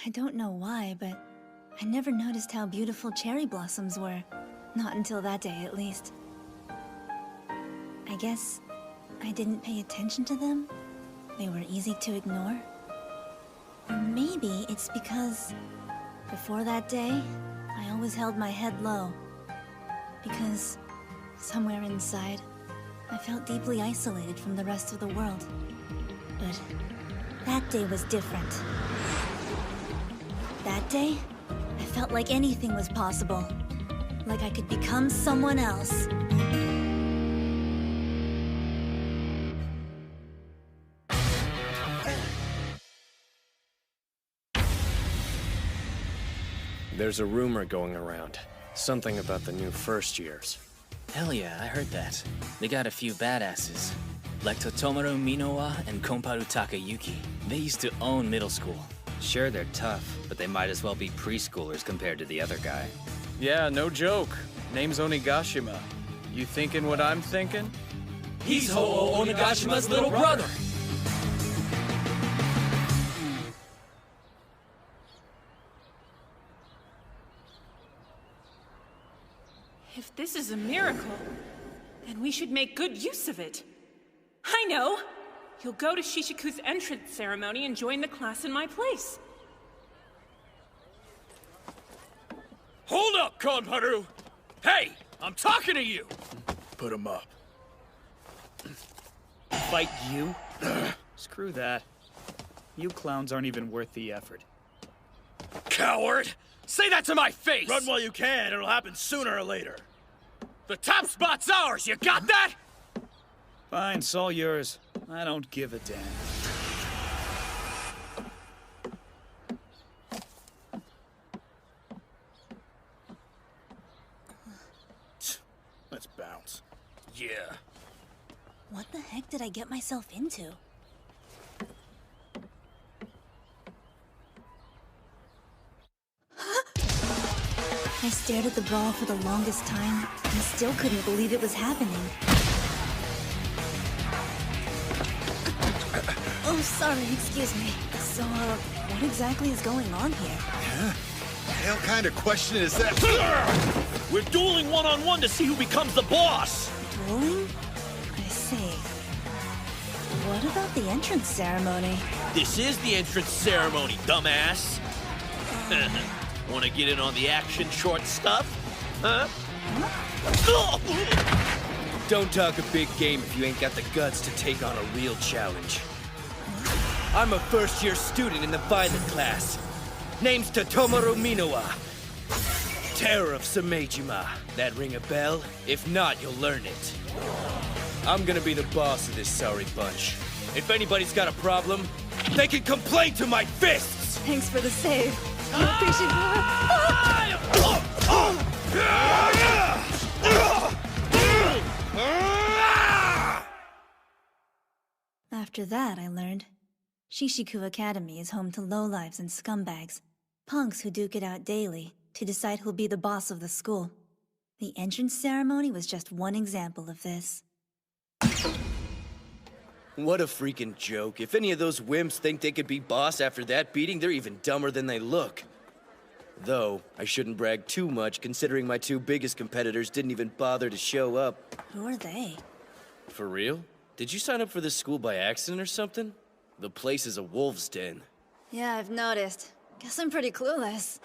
I don't know why, but I never noticed how beautiful cherry blossoms were. Not until that day, at least. I guess I didn't pay attention to them. They were easy to ignore. Or maybe it's because before that day, I always held my head low. Because somewhere inside, I felt deeply isolated from the rest of the world. But that day was different. That day, I felt like anything was possible. Like I could become someone else. There's a rumor going around. Something about the new first years. Hell yeah, I heard that. They got a few badasses. Like Totomaru Minowa and Komparu Takayuki. They used to own middle school. Sure, they're tough, but they might as well be preschoolers compared to the other guy. Yeah, no joke. Name's Onigashima. You thinking what I'm thinking? He's Ho-Oh Onegashima's little brother! If this is a miracle, then we should make good use of it. I know! You'll go to Shishiku's entrance ceremony and join the class in my place. Hold up, Komparu! Hey, I'm talking to you! Put him up. Fight you? Screw that. You clowns aren't even worth the effort. Coward! Say that to my face! Run while you can, it'll happen sooner or later. The top spot's ours, you got that? Fine, it's all yours. I don't give a damn. Let's bounce. Yeah. What the heck did I get myself into? I stared at the ball for the longest time, and still couldn't believe it was happening. Oh, sorry, excuse me. So, what exactly is going on here? The hell kind of question is that? We're dueling one-on-one to see who becomes the boss! Dueling? I see. What about the entrance ceremony? This is the entrance ceremony, dumbass! Wanna get in on the action short stuff? Huh? Don't talk a big game if you ain't got the guts to take on a real challenge. I'm a first-year student in the Violet class. Name's Totomaru Minowa. Terror of Sameijima. That ring a bell? If not, you'll learn it. I'm gonna be the boss of this sorry bunch. If anybody's got a problem, they can complain to my fists! Thanks for the save. I appreciate After that, I learned Shishiku Academy is home to lowlives and scumbags, punks who duke it out daily to decide who'll be the boss of the school. The entrance ceremony was just one example of this. What a freaking joke. If any of those wimps think they could be boss after that beating, they're even dumber than they look. Though, I shouldn't brag too much considering my two biggest competitors didn't even bother to show up. Who are they? For real? Did you sign up for this school by accident or something? The place is a wolf's den. Yeah, I've noticed. Guess I'm pretty clueless.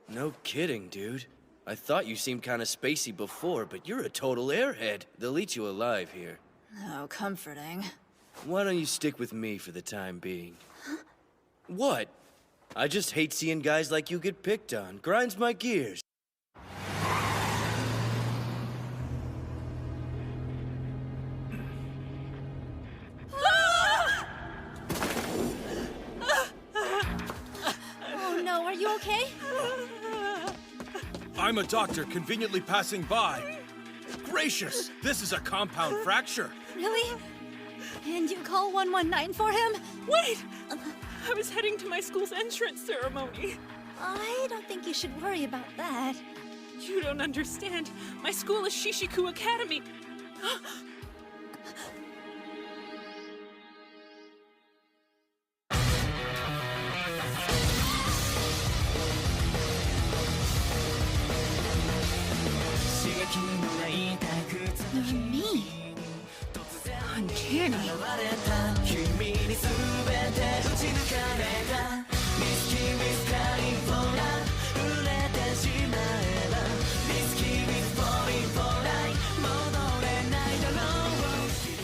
No kidding, dude. I thought you seemed kinda spacey before, but you're a total airhead. They'll eat you alive here. Oh, comforting. Why don't you stick with me for the time being? Huh? What? I just hate seeing guys like you get picked on. Grinds my gears. Oh no, are you okay? I'm a doctor conveniently passing by. Gracious, this is a compound fracture. Really? And you call 119 for him? Wait! I was heading to my school's entrance ceremony. I don't think you should worry about that. You don't understand. My school is Shishiku Academy. You're me. Uncanny.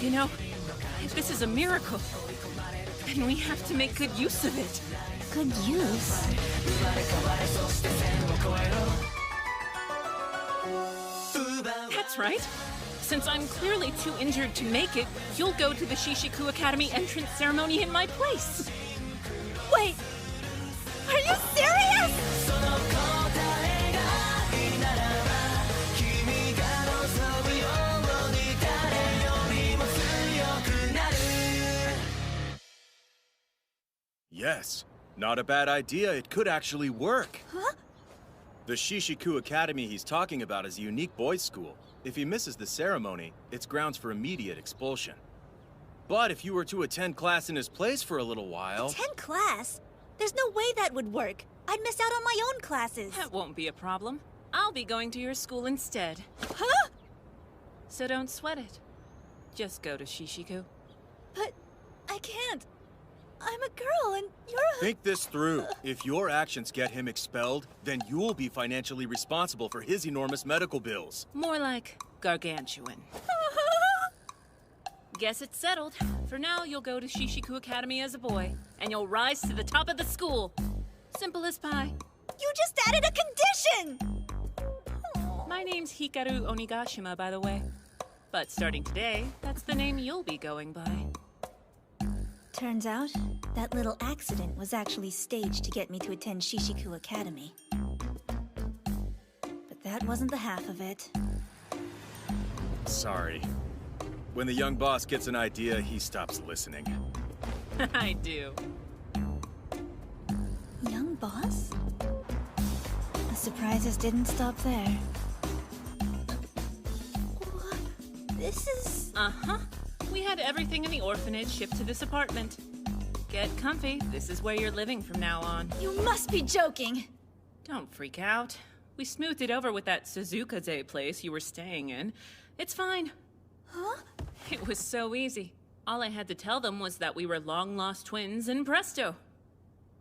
You know, if this is a miracle, then we have to make good use of it. Good use. That's right. Since I'm clearly too injured to make it, you'll go to the Shishiku Academy entrance ceremony in my place. Wait, are you serious? Yes, not a bad idea. It could actually work. Huh? The Shishiku Academy he's talking about is a unique boys' school. If he misses the ceremony, it's grounds for immediate expulsion. But if you were to attend class in his place for a little while... Attend class? There's no way that would work. I'd miss out on my own classes. That won't be a problem. I'll be going to your school instead. Huh? So don't sweat it. Just go to Shishiku. But I can't. I'm a girl and you're a... Think this through. If your actions get him expelled, then you'll be financially responsible for his enormous medical bills. More like gargantuan. Guess it's settled. For now, you'll go to Shishiku Academy as a boy, and you'll rise to the top of the school. Simple as pie. You just added a condition! My name's Hikaru Onigashima, by the way. But starting today, that's the name you'll be going by. Turns out, that little accident was actually staged to get me to attend Shishiku Academy. But that wasn't the half of it. Sorry. When the young boss gets an idea, he stops listening. I do. Young boss? The surprises didn't stop there. This is... Uh-huh. We had everything in the orphanage shipped to this apartment. Get comfy. This is where you're living from now on. You must be joking! Don't freak out. We smoothed it over with that Suzukaze place you were staying in. It's fine. Huh? It was so easy. All I had to tell them was that we were long-lost twins, and presto.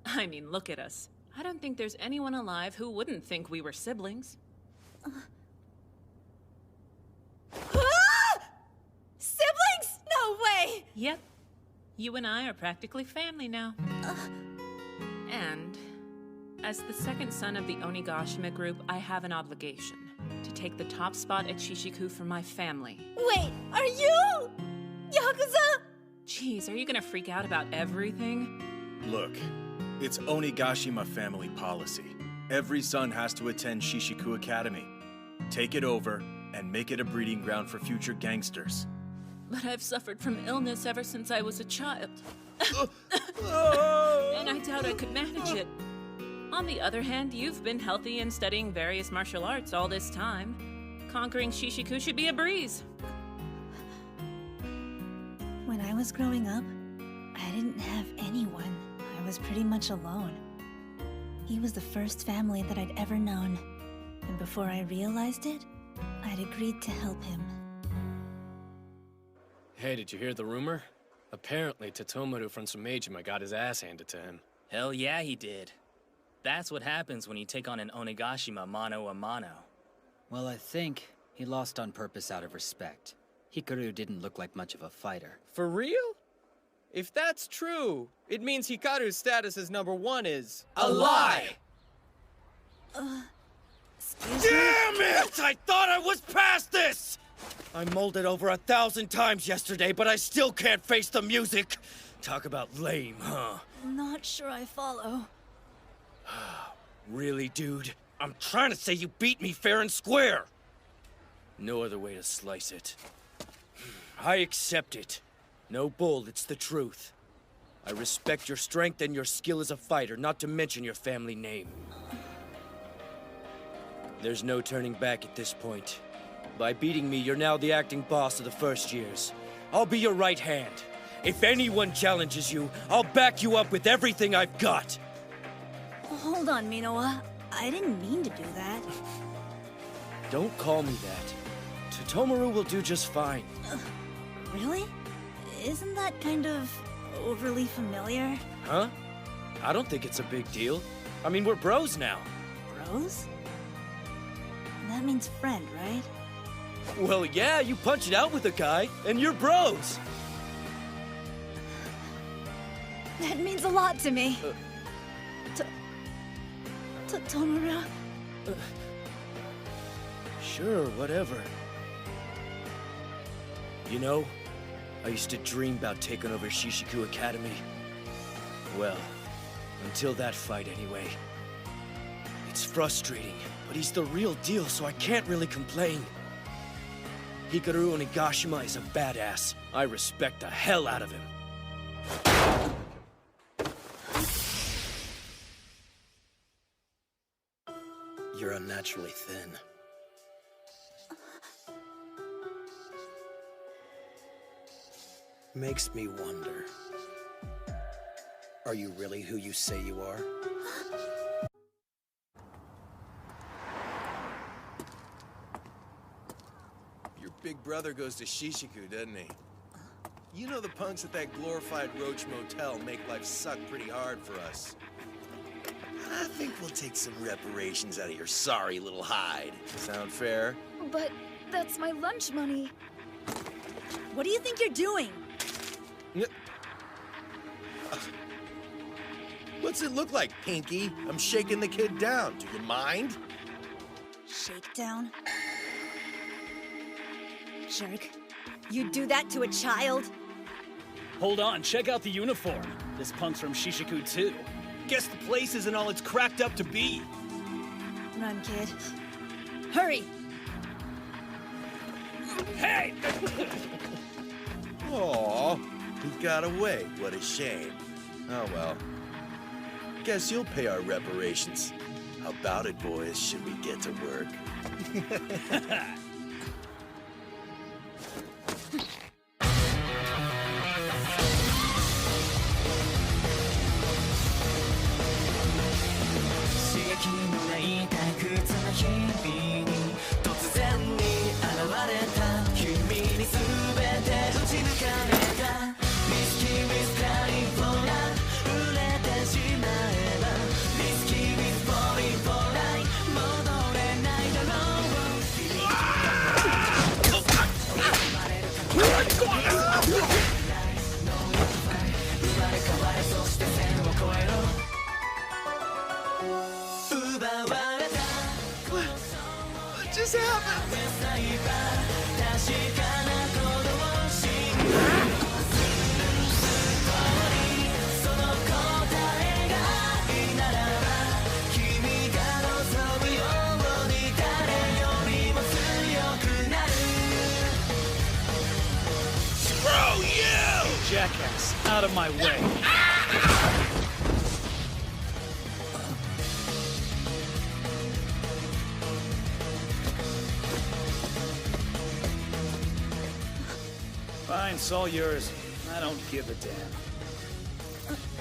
I mean, look at us. I don't think there's anyone alive who wouldn't think we were siblings. Siblings? No way! Yep. You and I are practically family now. And as the second son of the Onigashima group, I have an obligation to take the top spot at Shishiku for my family. Wait, are you... Yakuza? Jeez, are you gonna freak out about everything? Look, it's Onigashima family policy. Every son has to attend Shishiku Academy. Take it over and make it a breeding ground for future gangsters. But I've suffered from illness ever since I was a child. And I doubt I could manage it. On the other hand, you've been healthy and studying various martial arts all this time. Conquering Shishiku should be a breeze. When I was growing up, I didn't have anyone. I was pretty much alone. He was the first family that I'd ever known. And before I realized it, I'd agreed to help him. Hey, did you hear the rumor? Apparently, Totomaru from Sumejima got his ass handed to him. Hell yeah, he did. That's what happens when you take on an Onigashima mano a mano. Well, I think he lost on purpose out of respect. Hikaru didn't look like much of a fighter. For real? If that's true, it means Hikaru's status as #1 is... A lie! Excuse me? Damn it! I thought I was past this! I mulled it over 1,000 times yesterday, but I still can't face the music. Talk about lame, huh? Not sure I follow. Really, dude? I'm trying to say you beat me fair and square. No other way to slice it. I accept it. No bull, it's the truth. I respect your strength and your skill as a fighter, not to mention your family name. There's no turning back at this point. By beating me, you're now the acting boss of the first years. I'll be your right hand. If anyone challenges you, I'll back you up with everything I've got. Hold on, Minowa. I didn't mean to do that. Don't call me that. Tomoru will do just fine. Really? Isn't that kind of overly familiar? Huh? I don't think it's a big deal. I mean, we're bros now. Bros? That means friend, right? Well, yeah, you punch it out with a guy, and you're bros. That means a lot to me. Tomoru? Sure, whatever. You know, I used to dream about taking over Shishiku Academy. Well, until that fight anyway. It's frustrating, but he's the real deal, so I can't really complain. Hikaru Onigashima is a badass. I respect the hell out of him. You're unnaturally thin. Makes me wonder. Are you really who you say you are? Your big brother goes to Shishiku, doesn't he? You know the punks at that glorified Roach Motel make life suck pretty hard for us. I think we'll take some reparations out of your sorry little hide. Sound fair? But that's my lunch money. What do you think you're doing? What's it look like, Pinky? I'm shaking the kid down. Do you mind? Shakedown? Jerk. You'd do that to a child? Hold on, check out the uniform. This punk's from Shishiku too. Guess the place isn't all it's cracked up to be. Run, kid. Hurry! Hey! Aw, he got away. What a shame. Oh well. Guess you'll pay our reparations. How about it, boys? Should we get to work? What just happened? Screw you! Jackass, out of my way. Fine, it's all yours. I don't give a damn.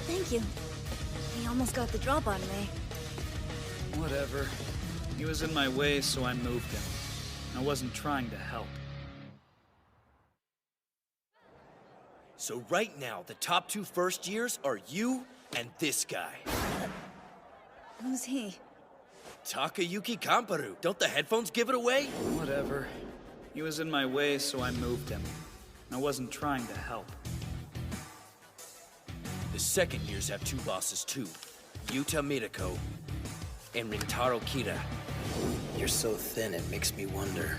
Thank you. He almost got the drop on me. Whatever. He was in my way, so I moved him. I wasn't trying to help. So right now, the top two first years are you and this guy. Who's he? Takayuki Kamparu. Don't the headphones give it away? Whatever. He was in my way, so I moved him. I wasn't trying to help. The second years have two bosses too. Yuta Mitoko and Rintaro Kira. You're so thin it makes me wonder.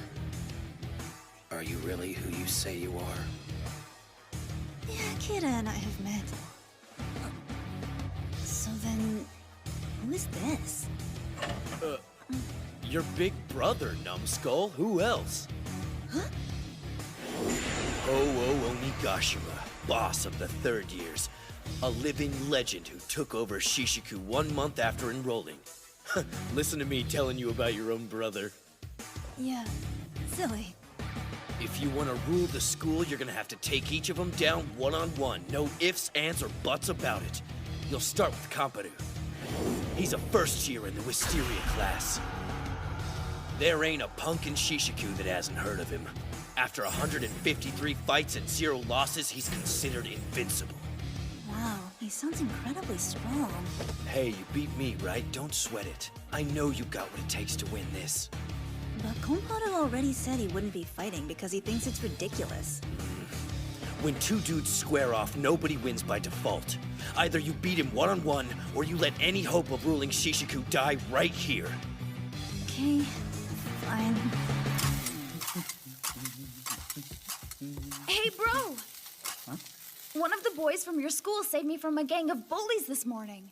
Are you really who you say you are? Yeah, Kira and I have met. So then, who is this? Your big brother, numbskull. Who else? Huh? Onigashima, boss of the third years. A living legend who took over Shishiku 1 month after enrolling. Listen to me telling you about your own brother. Yeah, silly. If you want to rule the school, you're gonna have to take each of them down one-on-one. No ifs, ands, or buts about it. You'll start with Kamparu. He's a first year in the Wisteria class. There ain't a punk in Shishiku that hasn't heard of him. After 153 fights and 0 losses, he's considered invincible. Wow, he sounds incredibly strong. Hey, you beat me, right? Don't sweat it. I know you got what it takes to win this. But Komparu already said he wouldn't be fighting because he thinks it's ridiculous. When 2 dudes square off, nobody wins by default. Either you beat him one-on-one, or you let any hope of ruling Shishiku die right here. Okay, fine. Hey, bro! Huh? One of the boys from your school saved me from a gang of bullies this morning.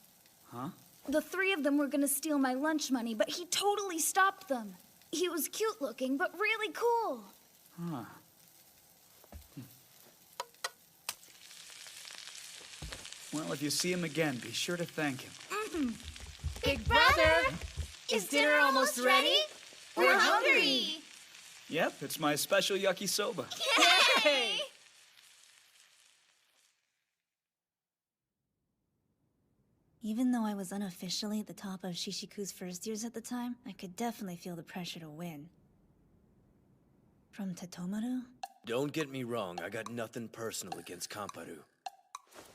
Huh? The 3 of them were gonna steal my lunch money, but he totally stopped them. He was cute looking, but really cool. Huh. Well, if you see him again, be sure to thank him. Big brother! Is dinner almost ready? We're hungry! Yep, it's my special yakisoba. Yay! Even though I was unofficially at the top of Shishiku's first years at the time, I could definitely feel the pressure to win. From Tatomaru? Don't get me wrong, I got nothing personal against Komparu.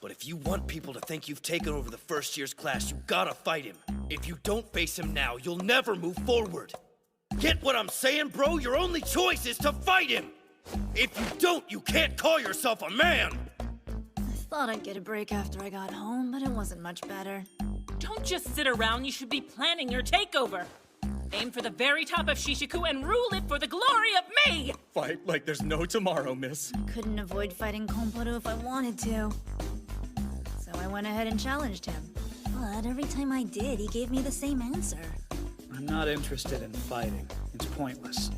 But if you want people to think you've taken over the first year's class, you gotta fight him. If you don't face him now, you'll never move forward. Get what I'm saying, bro? Your only choice is to fight him! If you don't, you can't call yourself a man! I thought I'd get a break after I got home, but it wasn't much better. Don't just sit around, you should be planning your takeover. Aim for the very top of Shishiku and rule it for the glory of me! Fight like there's no tomorrow, miss. I couldn't avoid fighting Komparu if I wanted to. So I went ahead and challenged him. But every time I did, he gave me the same answer. I'm not interested in fighting. It's pointless.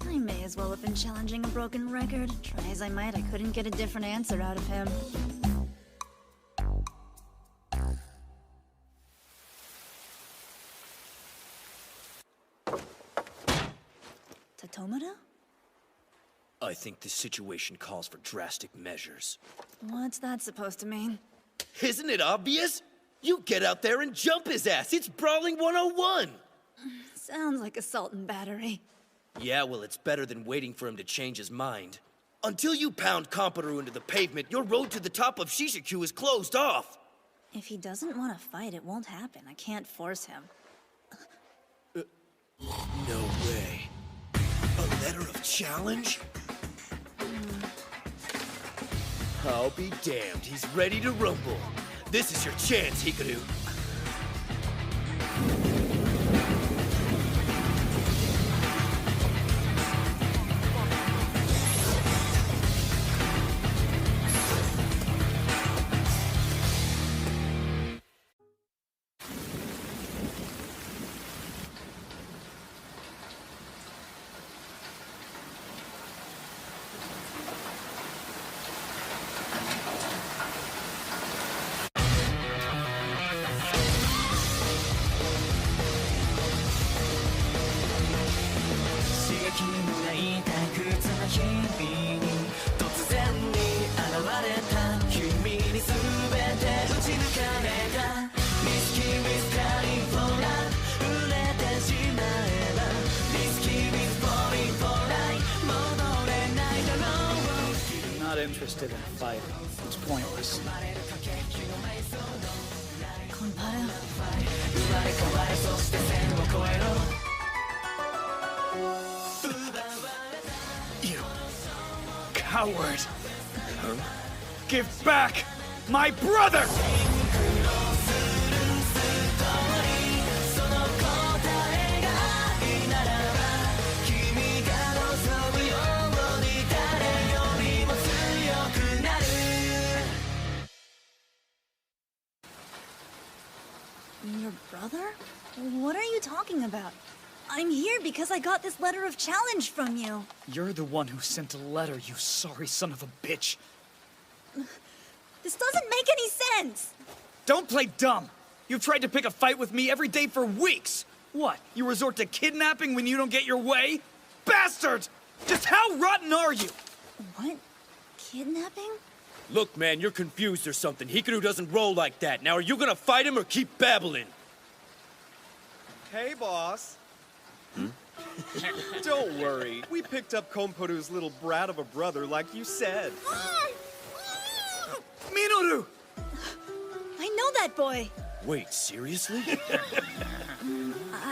I may as well have been challenging a broken record. Try as I might, I couldn't get a different answer out of him. Tatomaru? I think this situation calls for drastic measures. What's that supposed to mean? Isn't it obvious? You get out there and jump his ass! It's Brawling 101! Sounds like assault and battery. Yeah, well, it's better than waiting for him to change his mind. Until you pound Komparu into the pavement, your road to the top of Shishiku is closed off! If he doesn't want to fight, it won't happen. I can't force him. No way. A letter of challenge? I'll be damned, he's ready to rumble. This is your chance, Hikaru. Interested in fighting. It's pointless. Komparu? You coward! Huh? Give back my brother! Your brother? What are you talking about? I'm here because I got this letter of challenge from you. You're the one who sent a letter, you sorry son of a bitch. This doesn't make any sense! Don't play dumb! You've tried to pick a fight with me every day for weeks! What, you resort to kidnapping when you don't get your way? Bastard! Just how rotten are you? What? Kidnapping? Look, man, you're confused or something. Hikaru doesn't roll like that. Now, are you gonna fight him or keep babbling? Hey, boss. Don't worry. We picked up Konparu's little brat of a brother like you said. Minoru! I know that boy. Wait, seriously?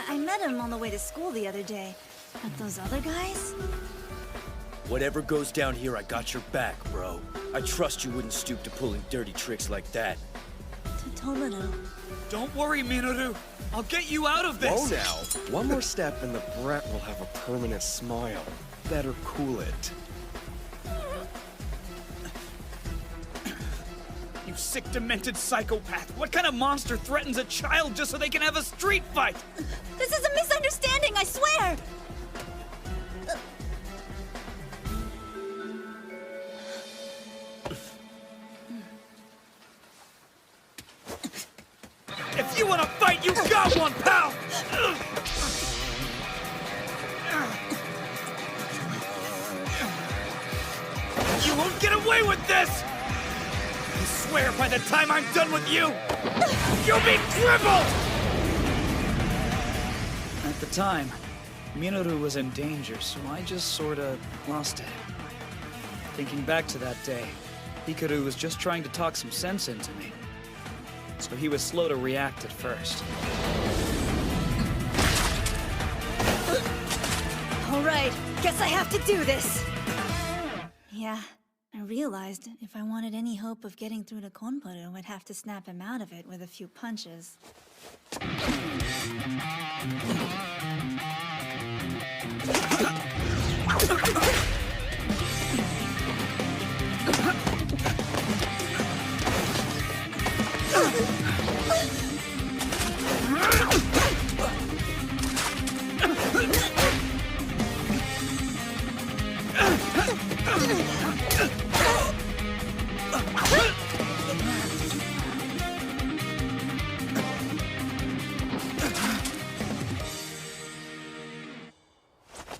I met him on the way to school the other day. But those other guys? Whatever goes down here, I got your back, bro. I trust you wouldn't stoop to pulling dirty tricks like that. Totomaru. Don't worry, Minoru. I'll get you out of this. Whoa now. One more step and the brat will have a permanent smile. Better cool it. You sick, demented psychopath. What kind of monster threatens a child just so they can have a street fight? This is a misunderstanding, I swear! If you want to fight, you got one, pal! You won't get away with this! I swear by the time I'm done with you, you'll be crippled! At the time, Minoru was in danger, so I just sorta lost it. Thinking back to that day, Hikaru was just trying to talk some sense into me. So he was slow to react at first. All right, guess I have to do this. Yeah, I realized if I wanted any hope of getting through to Konparu, I'd have to snap him out of it with a few punches.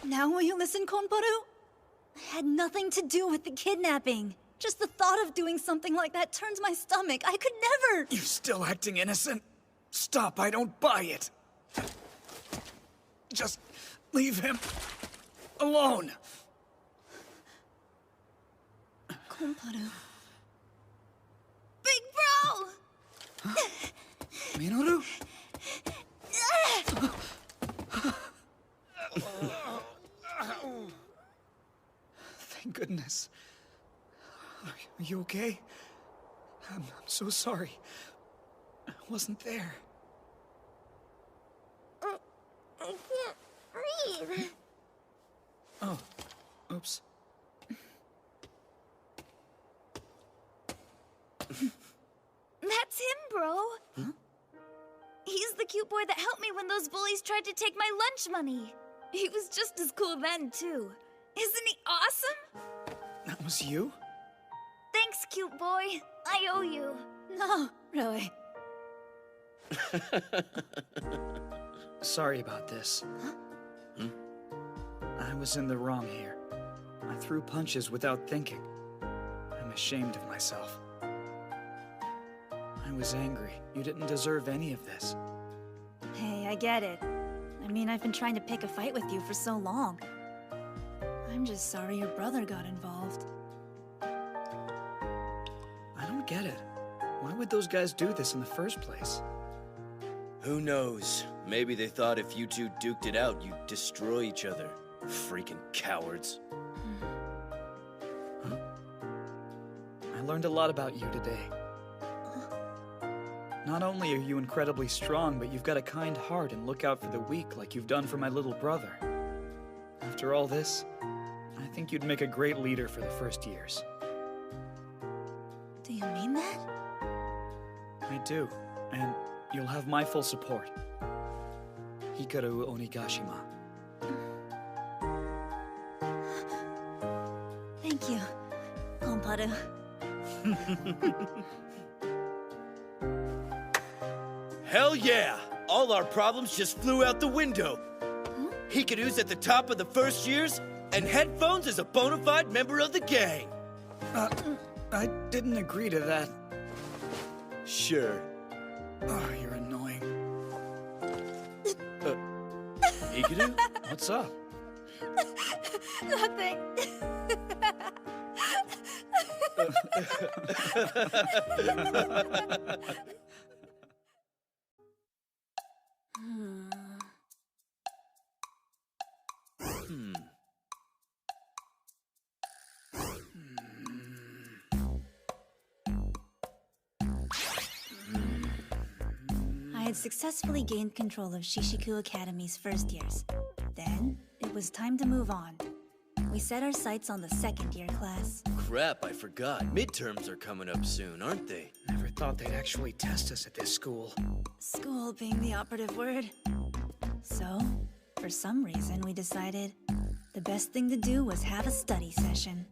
Now will you listen, Konparu? I had nothing to do with the kidnapping. Just the thought of doing something like that turns my stomach. I could never! You're still acting innocent? Stop, I don't buy it. Just leave him alone. Konparu. Big bro! Minoru? Thank goodness. Are you okay? I'm so sorry. I wasn't there. I can't breathe. Oh, oops. That's him, bro. Huh? He's the cute boy that helped me when those bullies tried to take my lunch money. He was just as cool then, too. Isn't he awesome? That was you? Thanks, cute boy. I owe you. No, really. Sorry about this. Huh? I was in the wrong here. I threw punches without thinking. I'm ashamed of myself. I was angry. You didn't deserve any of this. Hey, I get it. I mean, I've been trying to pick a fight with you for so long. I'm just sorry your brother got involved. I don't get it. Why would those guys do this in the first place? Who knows? Maybe they thought if you two duked it out, you'd destroy each other. Freaking cowards. Huh? I learned a lot about you today. Not only are you incredibly strong, but you've got a kind heart and look out for the weak like you've done for my little brother. After all this, I think you'd make a great leader for the first years. Do you mean that? I do, and you'll have my full support. Hikaru Onigashima. Thank you, Konparu. Hell yeah! All our problems just flew out the window. Hikaru's at the top of the first years, and Headphones is a bona fide member of the gang. I didn't agree to that. Sure. Oh, you're annoying. Hikaru? What's up? Nothing. I had successfully gained control of Shishiku Academy's first years. Then, it was time to move on. We set our sights on the second year class. Crap, I forgot. Midterms are coming up soon, aren't they? Never thought they'd actually test us at this school. School being the operative word. So, for some reason, we decided the best thing to do was have a study session.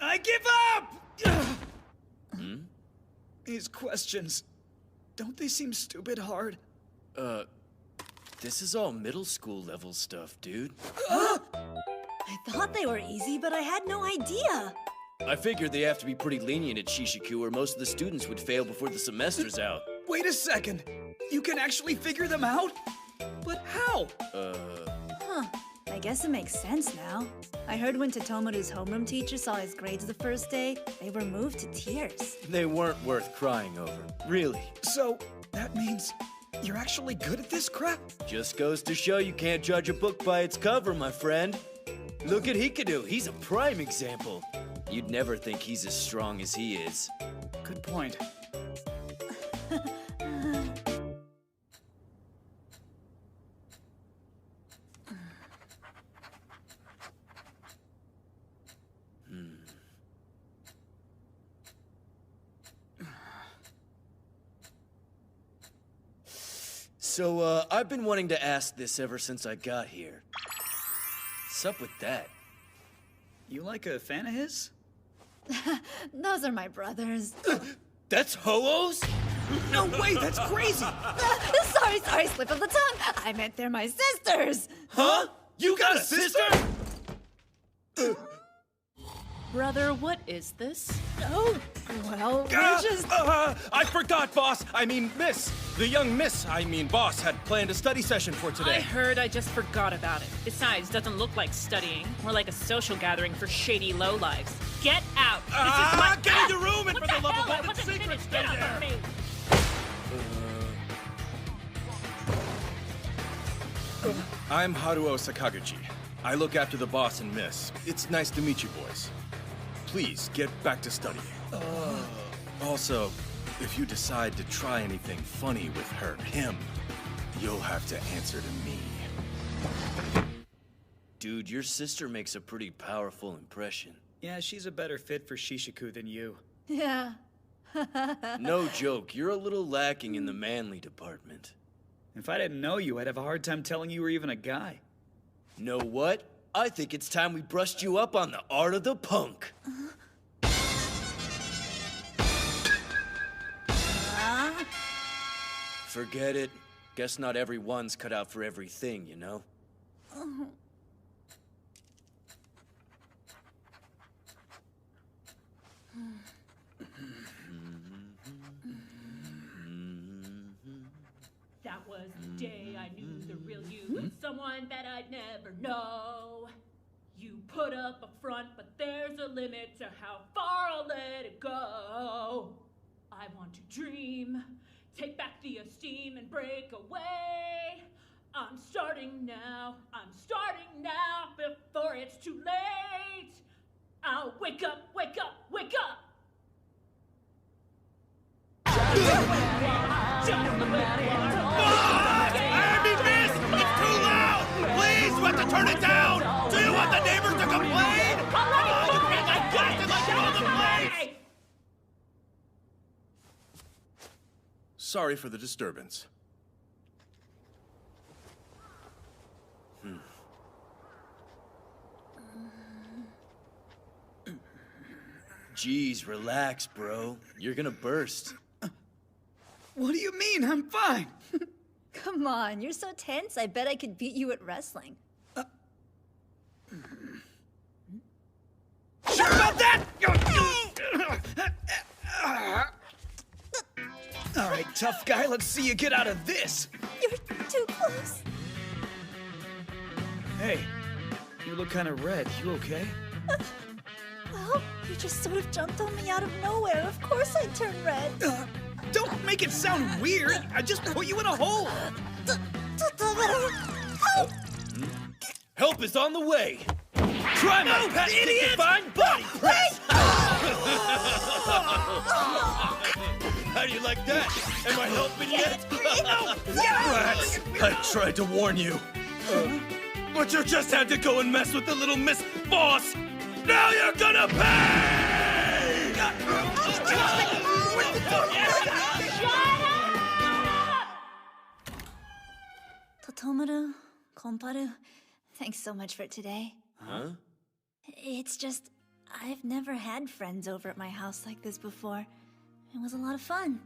I give up! These questions, don't they seem stupid hard? This is all middle school level stuff, dude. I thought they were easy, but I had no idea. I figured they have to be pretty lenient at Shishiku or most of the students would fail before the semester's out. Wait a second. You can actually figure them out? But how? I guess it makes sense now. I heard when Totomaru's homeroom teacher saw his grades the first day, they were moved to tears. They weren't worth crying over. Really. So, that means you're actually good at this crap? Just goes to show you can't judge a book by its cover, my friend. Look at Hikaru. He's a prime example. You'd never think he's as strong as he is. Good point. So, I've been wanting to ask this ever since I got here. What's up with that? You like a fan of his? Those are my brothers. That's Ho-Ohs? No way, that's crazy! Sorry, slip of the tongue. I meant they're my sisters. Huh? You got a sister? Brother, what is this? Oh, well, we're just... I forgot, boss. I mean, miss. The young boss had planned a study session for I today. heard, I just forgot about it. Besides, doesn't look like studying. More like a social gathering for shady lowlives. Get out! This is my... Get in your room and What for the love hell? of I all that's wasn't secret, finished. stay Get off there. of me! I'm Haruo Sakaguchi. I look after the boss and miss. It's nice to meet you boys. Please, get back to studying. Also, if you decide to try anything funny with him, you'll have to answer to me. Dude, your sister makes a pretty powerful impression. Yeah, she's a better fit for Shishiku than you. Yeah. No joke, you're a little lacking in the manly department. If I didn't know you, I'd have a hard time telling you were even a guy. Know what? I think it's time we brushed you up on the art of the punk. Forget it. Guess not everyone's cut out for everything, you know? That was the day I knew the real you was someone that I'd never know. You put up a front, but there's a limit to how far I'll let it go. I want to dream, take back the esteem and break away. I'm starting now. I'm starting now before it's too late. I'll wake up, wake up, wake up. It's too loud! Please, you have to turn it down! Do you want the neighbors to complain? You can't adjust it like you're on the place! Sorry for the disturbance. Jeez, relax, bro. You're gonna burst. What do you mean? I'm fine. Come on, you're so tense, I bet I could beat you at wrestling. Sure about that? All right, tough guy, let's see you get out of this. You're too close. Hey, you look kind of red. You okay? Well, you just sort of jumped on me out of nowhere. Of course I turn red. Don't make it sound weird. I just put you in a hole. Help is on the way. Try my idiot! divine body press. How do you like that? Am I helping yet? Relax. I tried to warn you. But you just had to go and mess with the little Miss Boss. Now you're gonna pay! Totomaru, Komparu, thanks so much for today. Huh? It's just, I've never had friends over at my house like this before. It was a lot of fun.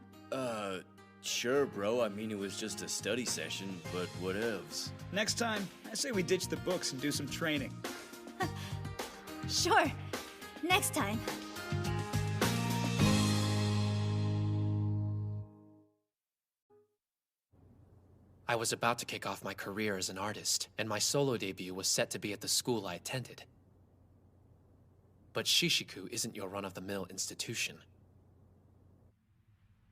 Sure, bro. I mean, it was just a study session, but what else? Next time, I say we ditch the books and do some training. Sure, next time. I was about to kick off my career as an artist, and my solo debut was set to be at the school I attended. But Shishiku isn't your run-of-the-mill institution.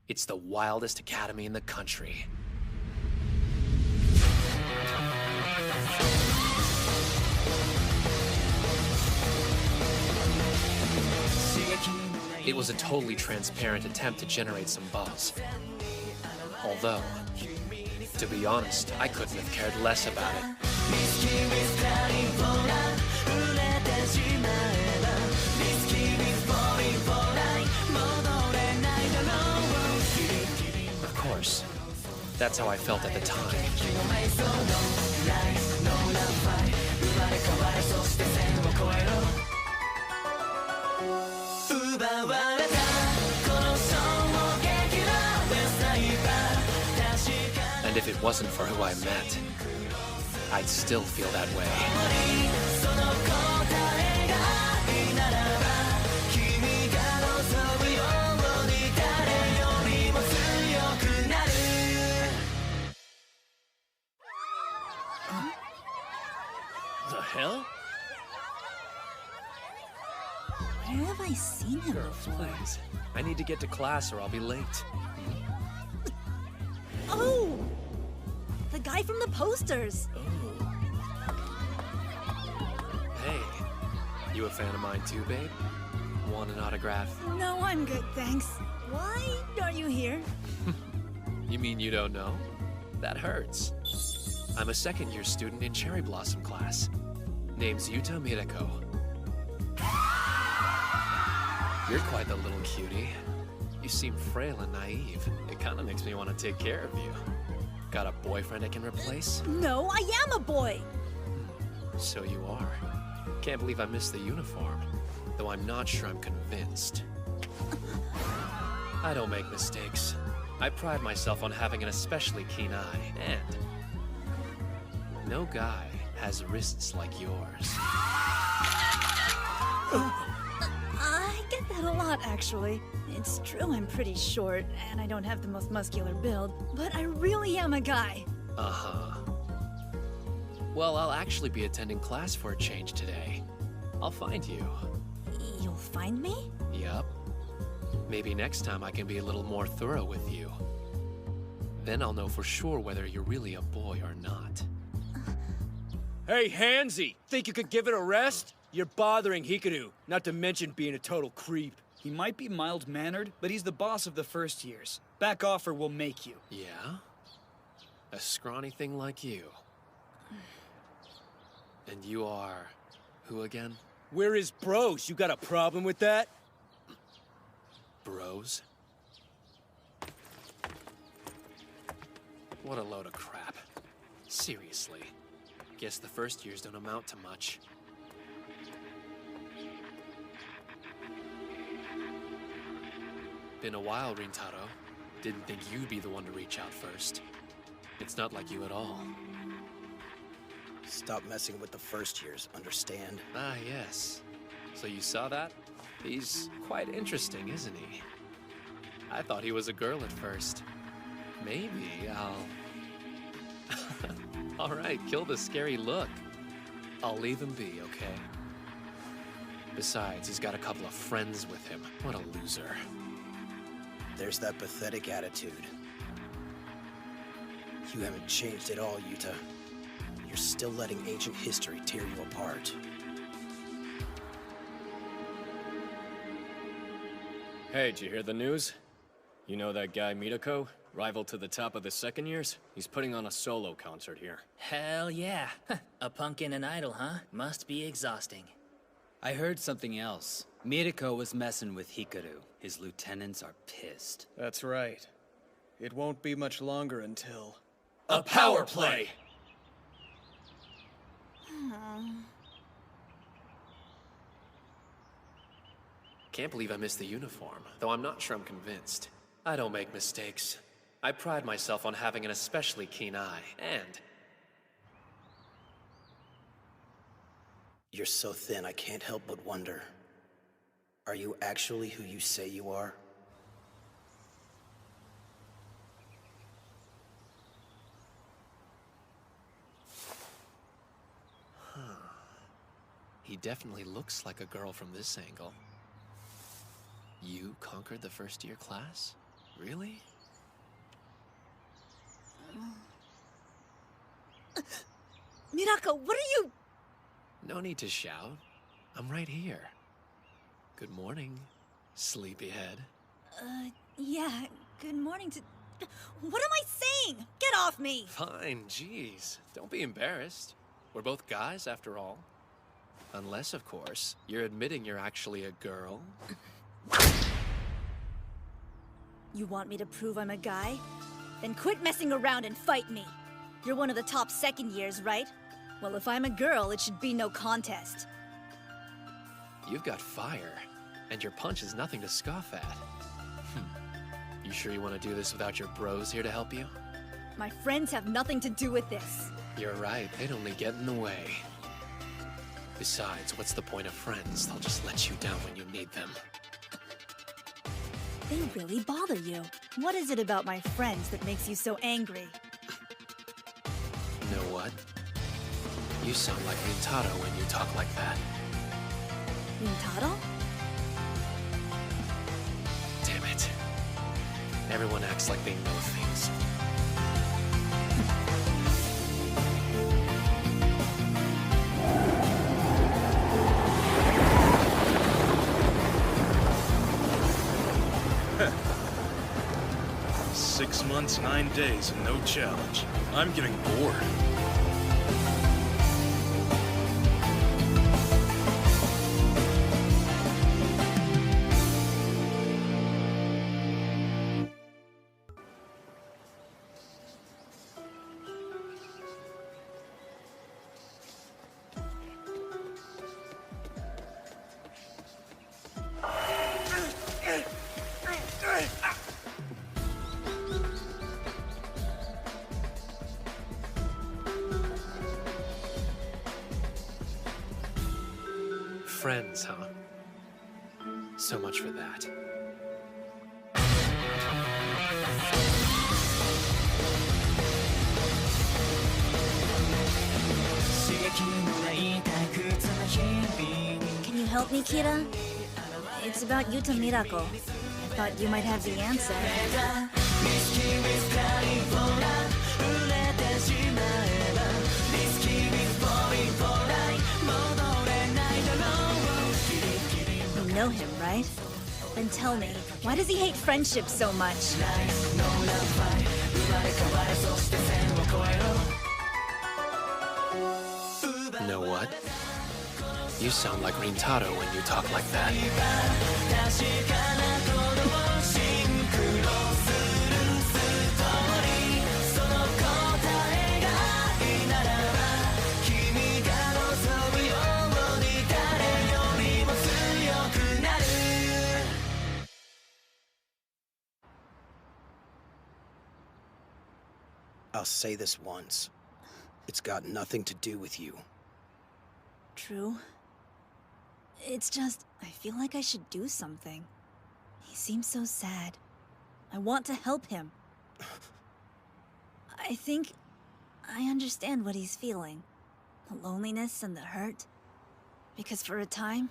It's the wildest academy in the country. It was a totally transparent attempt to generate some buzz. Although, to be honest, I couldn't have cared less about it. Of course, that's how I felt at the time. And if it wasn't for who I met, I'd still feel that way. The hell? Where have I seen him before? Please, I need to get to class or I'll be late. Oh! The guy from the posters! Hey, you a fan of mine too, babe? Want an autograph? No, I'm good, thanks. Why are you here? You mean you don't know? That hurts. I'm a second-year student in Cherry Blossom class. Name's Yuta Mireko. You're quite the little cutie. You seem frail and naive. It kind of makes me want to take care of you. Got a boyfriend I can replace? No, I am a boy! So you are. Can't believe I missed the uniform. Though I'm not sure I'm convinced. I don't make mistakes. I pride myself on having an especially keen eye, and no guy has wrists like yours. I get that a lot, actually. It's true I'm pretty short, and I don't have the most muscular build, but I really am a guy. Uh-huh. Well, I'll actually be attending class for a change today. I'll find you. You'll find me? Yup. Maybe next time I can be a little more thorough with you. Then I'll know for sure whether you're really a boy or not. Hey, Handsy! Think you could give it a rest? You're bothering Hikaru, not to mention being a total creep. He might be mild-mannered, but he's the boss of the first years. Back off or we'll make you. Yeah? A scrawny thing like you. And you are... who again? We're his bros. You got a problem with that? Bros? What a load of crap. Seriously. Guess the first years don't amount to much. Been a while, Rintaro. Didn't think you'd be the one to reach out first. It's not like you at all. Stop messing with the first years, understand? Ah, yes. So you saw that? He's quite interesting, isn't he? I thought he was a girl at first. Maybe I'll... All right, kill the scary look. I'll leave him be, okay? Besides, he's got a couple of friends with him. What a loser. There's that pathetic attitude. You haven't changed at all, Yuta. You're still letting ancient history tear you apart. Hey, did you hear the news? You know that guy Mitoko? Rival to the top of the second years? He's putting on a solo concert here. Hell yeah. A punk and an idol, huh? Must be exhausting. I heard something else. Miriko was messing with Hikaru. His lieutenants are pissed. That's right. It won't be much longer until... A power play! Can't believe I missed the uniform, though I'm not sure I'm convinced. I don't make mistakes. I pride myself on having an especially keen eye, and... You're so thin, I can't help but wonder. Are you actually who you say you are? He definitely looks like a girl from this angle. You conquered the first year class? Really? Mirako, what are you... No need to shout. I'm right here. Good morning, sleepyhead. Yeah, good morning to... What am I saying? Get off me! Fine, jeez. Don't be embarrassed. We're both guys, after all. Unless, of course, you're admitting you're actually a girl. You want me to prove I'm a guy? Then quit messing around and fight me. You're one of the top second years, right? Well, if I'm a girl, it should be no contest. You've got fire, and your punch is nothing to scoff at. You sure you want to do this without your bros here to help you? My friends have nothing to do with this. You're right, they'd only get in the way. Besides, what's the point of friends? They'll just let you down when you need them. They really bother you. What is it about my friends that makes you so angry? You know what? You sound like Rintaro when you talk like that. Rintaro? Damn it. Everyone acts like they know things. Six months, 9 days, and no challenge. I'm getting bored. Friends, huh? So much for that. Can you help me, Kira? It's about Yuta Mirako. I thought you might have the answer. Then tell me, why does he hate friendship so much? You know what? You sound like Rintaro when you talk like that. I'll say this once. It's got nothing to do with you. True. It's just, I feel like I should do something. He seems so sad. I want to help him. I think I understand what he's feeling. The loneliness and the hurt. Because for a time,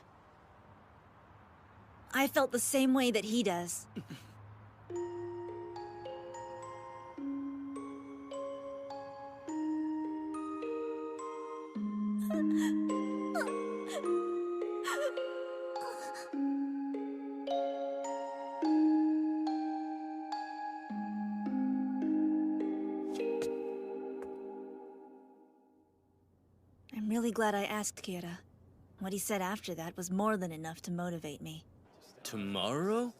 I felt the same way that he does. I'm really glad I asked Kira. What he said after that was more than enough to motivate me. Tomorrow?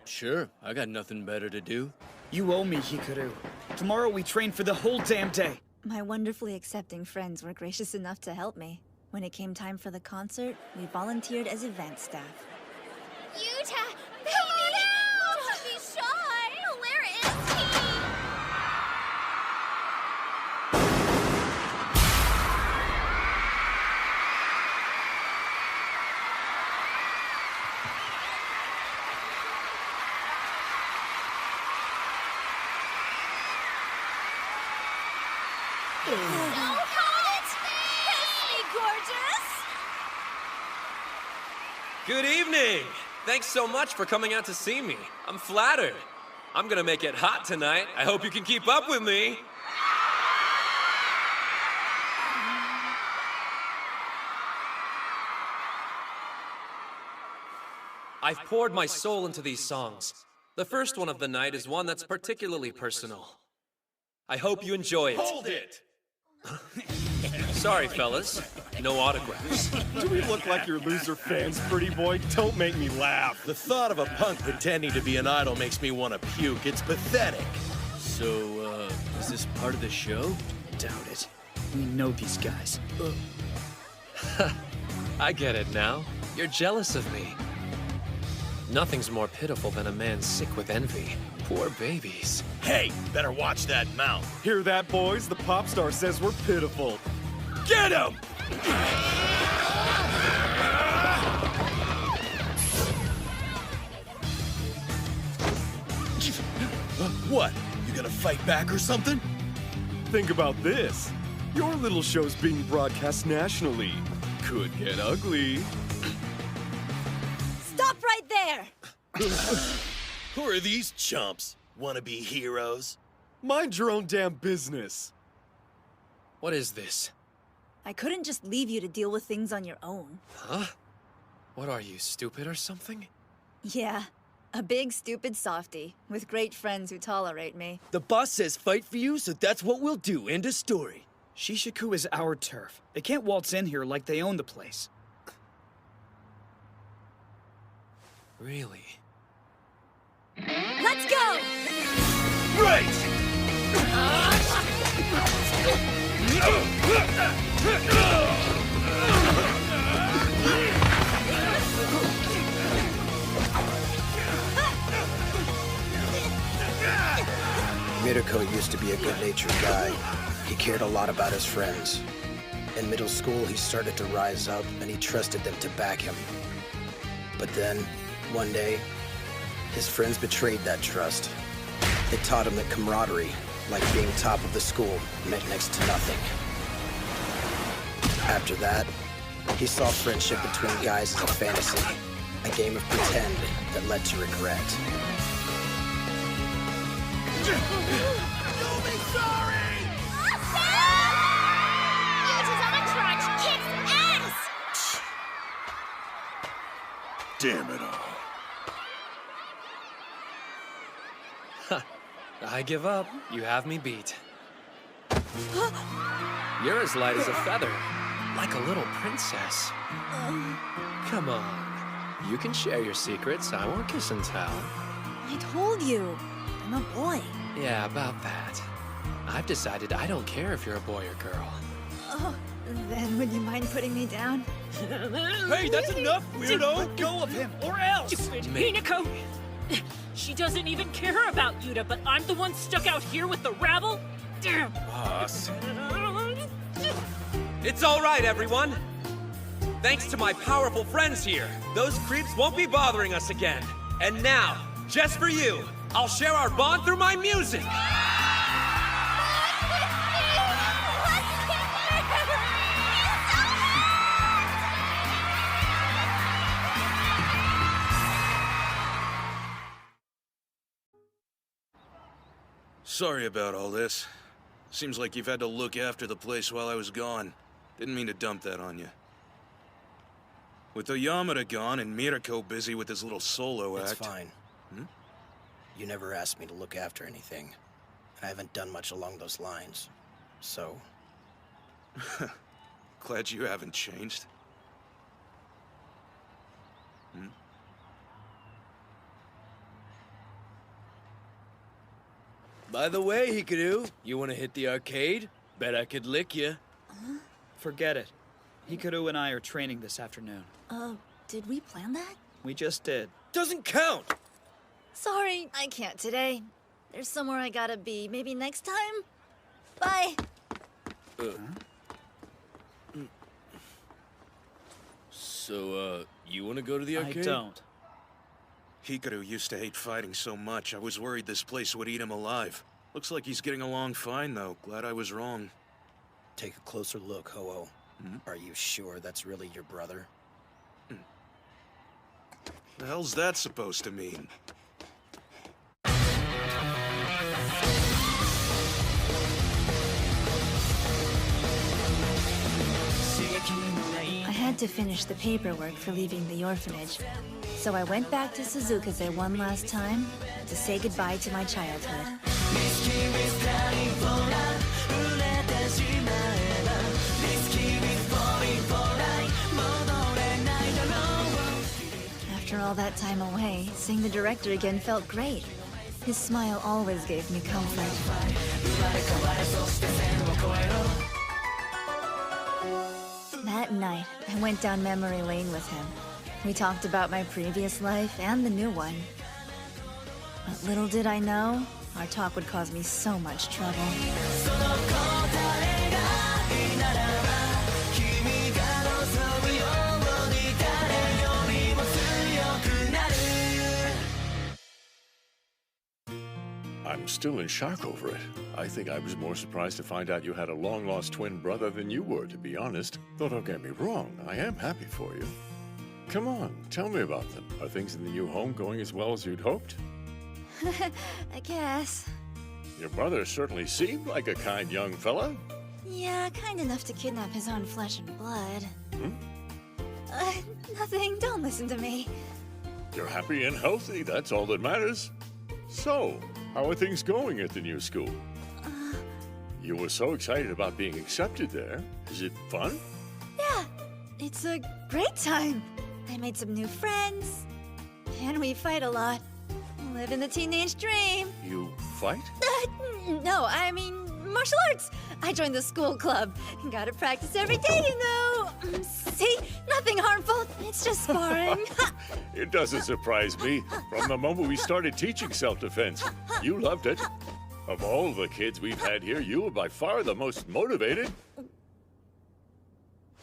Sure, I got nothing better to do. You owe me, Hikaru. Tomorrow we train for the whole damn day. My wonderfully accepting friends were gracious enough to help me. When it came time for the concert, we volunteered as event staff. Yuta! Baby! Don't be shy! Where is he? So hold it! Kiss me, gorgeous! Good evening! Thanks so much for coming out to see me. I'm flattered. I'm gonna make it hot tonight. I hope you can keep up with me. I've poured my soul into these songs. The first one of the night is one that's particularly personal. I hope you enjoy it. Hold it! Sorry, fellas. No autographs. Do we look like your loser fans, pretty boy? Don't make me laugh. The thought of a punk pretending to be an idol makes me want to puke. It's pathetic. So, is this part of the show? Doubt it. We know these guys. I get it now. You're jealous of me. Nothing's more pitiful than a man sick with envy. Poor babies. Hey, better watch that mouth. Hear that, boys? The pop star says we're pitiful. Get him! What? You gonna fight back or something? Think about this. Your little show's being broadcast nationally. Could get ugly. Stop right there! Who are these chumps? Wanna be heroes? Mind your own damn business. What is this? I couldn't just leave you to deal with things on your own. Huh? What are you, stupid or something? Yeah, a big stupid softie, with great friends who tolerate me. The boss says fight for you, so that's what we'll do. End of story. Shishiku is our turf. They can't waltz in here like they own the place. Really? Let's go! Right! Mirko used to be a good-natured guy. He cared a lot about his friends. In middle school, he started to rise up, and he trusted them to back him. But then, one day, his friends betrayed that trust. They taught him that camaraderie, like being top of the school, meant next to nothing. After that, he saw friendship between guys as a fantasy, a game of pretend that led to regret. You'll be sorry! Yuta's entourage kicks ass! Damn it all. I give up. You have me beat. You're as light as a feather, like a little princess. Come on. You can share your secrets. I won't kiss and tell. I told you. I'm a boy. Yeah, about that. I've decided I don't care if you're a boy or girl. Oh, then would you mind putting me down? Hey, that's enough, weirdo! Let go of him, or else! Hinako! She doesn't even care about Yuta, but I'm the one stuck out here with the rabble? Damn! Boss. It's all right, everyone. Thanks to my powerful friends here, those creeps won't be bothering us again. And now, just for you, I'll share our bond through my music. Sorry about all this. Seems like you've had to look after the place while I was gone. Didn't mean to dump that on you. With Oyamada gone and Mirako busy with his little solo act... It's fine. You never asked me to look after anything. I haven't done much along those lines. So... Glad you haven't changed. By the way, Hikaru, you want to hit the arcade? Bet I could lick you. Forget it. Hikaru and I are training this afternoon. Did we plan that? We just did. Doesn't count! Sorry, I can't today. There's somewhere I gotta be. Maybe next time? Bye! So, you want to go to the arcade? I don't. Hikaru used to hate fighting so much, I was worried this place would eat him alive. Looks like he's getting along fine, though. Glad I was wrong. Take a closer look, Ho-Oh. Are you sure that's really your brother? The hell's that supposed to mean? I had to finish the paperwork for leaving the orphanage, so I went back to Suzukaze one last time to say goodbye to my childhood. After all that time away, seeing the director again felt great. His smile always gave me comfort. That night, I went down memory lane with him. We talked about my previous life and the new one. But little did I know, our talk would cause me so much trouble. I'm still in shock over it. I think I was more surprised to find out you had a long-lost twin brother than you were, to be honest. Though don't get me wrong, I am happy for you. Come on, tell me about them. Are things in the new home going as well as you'd hoped? I guess. Your brother certainly seemed like a kind young fella. Yeah, kind enough to kidnap his own flesh and blood. Nothing. Don't listen to me. You're happy and healthy, that's all that matters. So, how are things going at the new school? You were so excited about being accepted there. Is it fun? Yeah, it's a great time. I made some new friends, and we fight a lot. Living the teenage dream. You fight? No, I mean martial arts. I joined the school club. Gotta practice every day, you know. See? Nothing harmful. It's just sparring. It doesn't surprise me. From the moment we started teaching self-defense, you loved it. Of all the kids we've had here, you were by far the most motivated.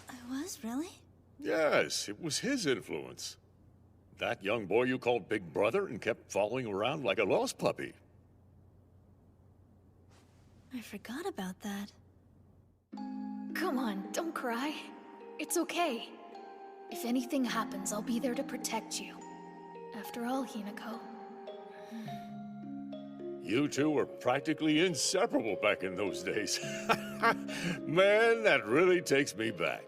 I was, really? Yes, it was his influence. That young boy you called Big Brother and kept following around like a lost puppy. I forgot about that. Come on, don't cry. It's okay. If anything happens, I'll be there to protect you. After all, Hinako. You two were practically inseparable back in those days. Man, that really takes me back.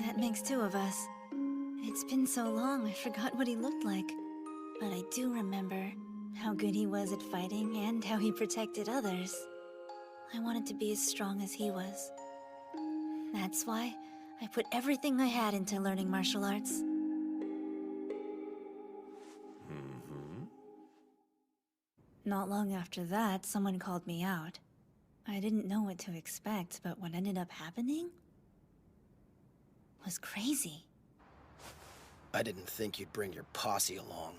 That makes two of us. It's been so long, I forgot what he looked like. But I do remember how good he was at fighting and how he protected others. I wanted to be as strong as he was. That's why I put everything I had into learning martial arts. Not long after that, someone called me out. I didn't know what to expect, but what ended up happening was crazy. I didn't think you'd bring your posse along.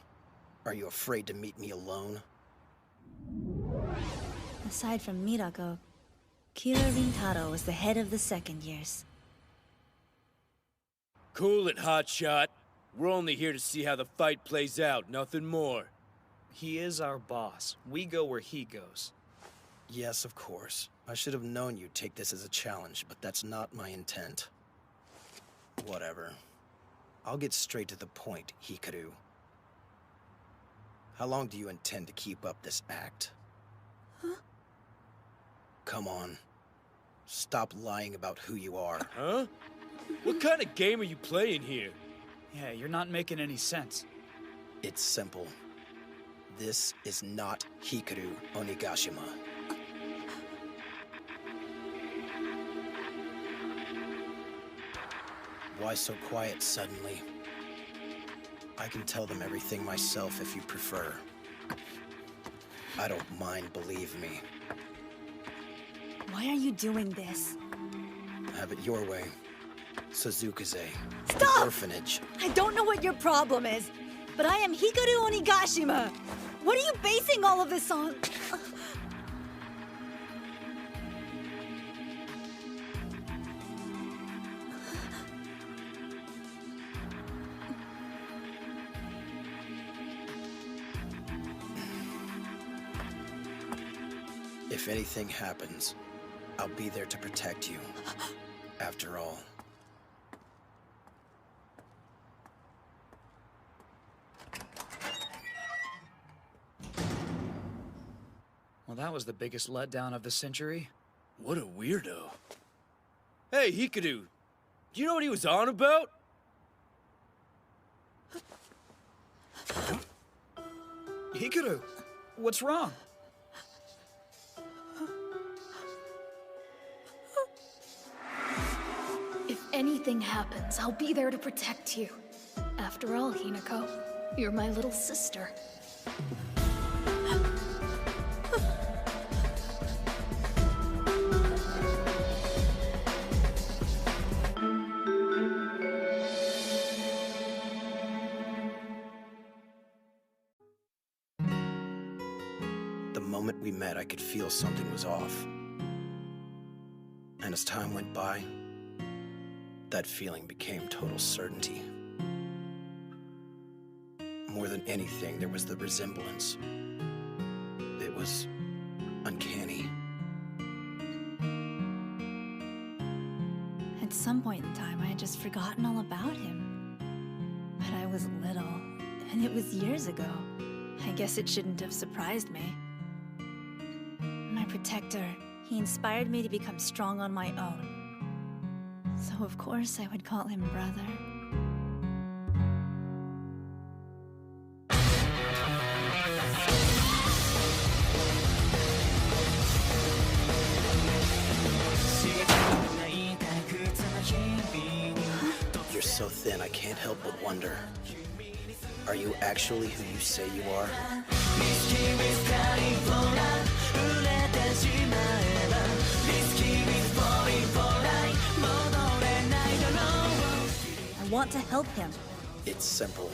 Are you afraid to meet me alone? Aside from Mirako, Kira Rintaro was the head of the second years. Cool it, hotshot. We're only here to see how the fight plays out, nothing more. He is our boss. We go where he goes. Yes, of course. I should have known you'd take this as a challenge, but that's not my intent. Whatever. I'll get straight to the point, Hikaru. How long do you intend to keep up this act? Huh? Come on. Stop lying about who you are. Huh? What kind of game are you playing here? Yeah, you're not making any sense. It's simple. This is not Hikaru Onigashima. Why so quiet suddenly? I can tell them everything myself if you prefer. I don't mind, believe me. Why are you doing this? Have it your way. Suzukaze. Stop! Orphanage. I don't know what your problem is, but I am Hikaru Onigashima. What are you basing all of this on? If anything happens, I'll be there to protect you. After all. Well, that was the biggest letdown of the century. What a weirdo. Hey, Hikaru, do you know what he was on about? Hikaru, what's wrong? If anything happens, I'll be there to protect you. After all, Hinako, you're my little sister. The moment we met, I could feel something was off. And as time went by, that feeling became total certainty. More than anything, there was the resemblance. It was uncanny. At some point in time, I had just forgotten all about him. But I was little, and it was years ago. I guess it shouldn't have surprised me. My protector, he inspired me to become strong on my own. So of course I would call him brother. You're so thin, I can't help but wonder. Are you actually who you say you are? I want to help him. It's simple.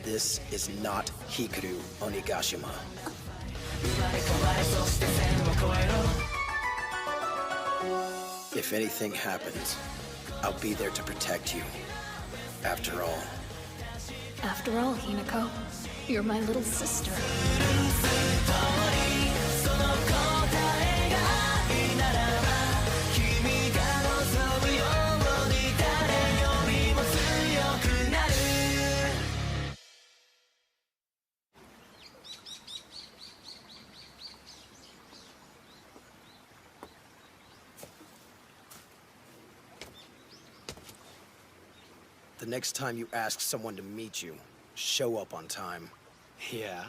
This is not Hikaru Onigashima. If anything happens, I'll be there to protect you. After all. After all, Hinako, you're my little sister. The next time you ask someone to meet you, show up on time. Yeah?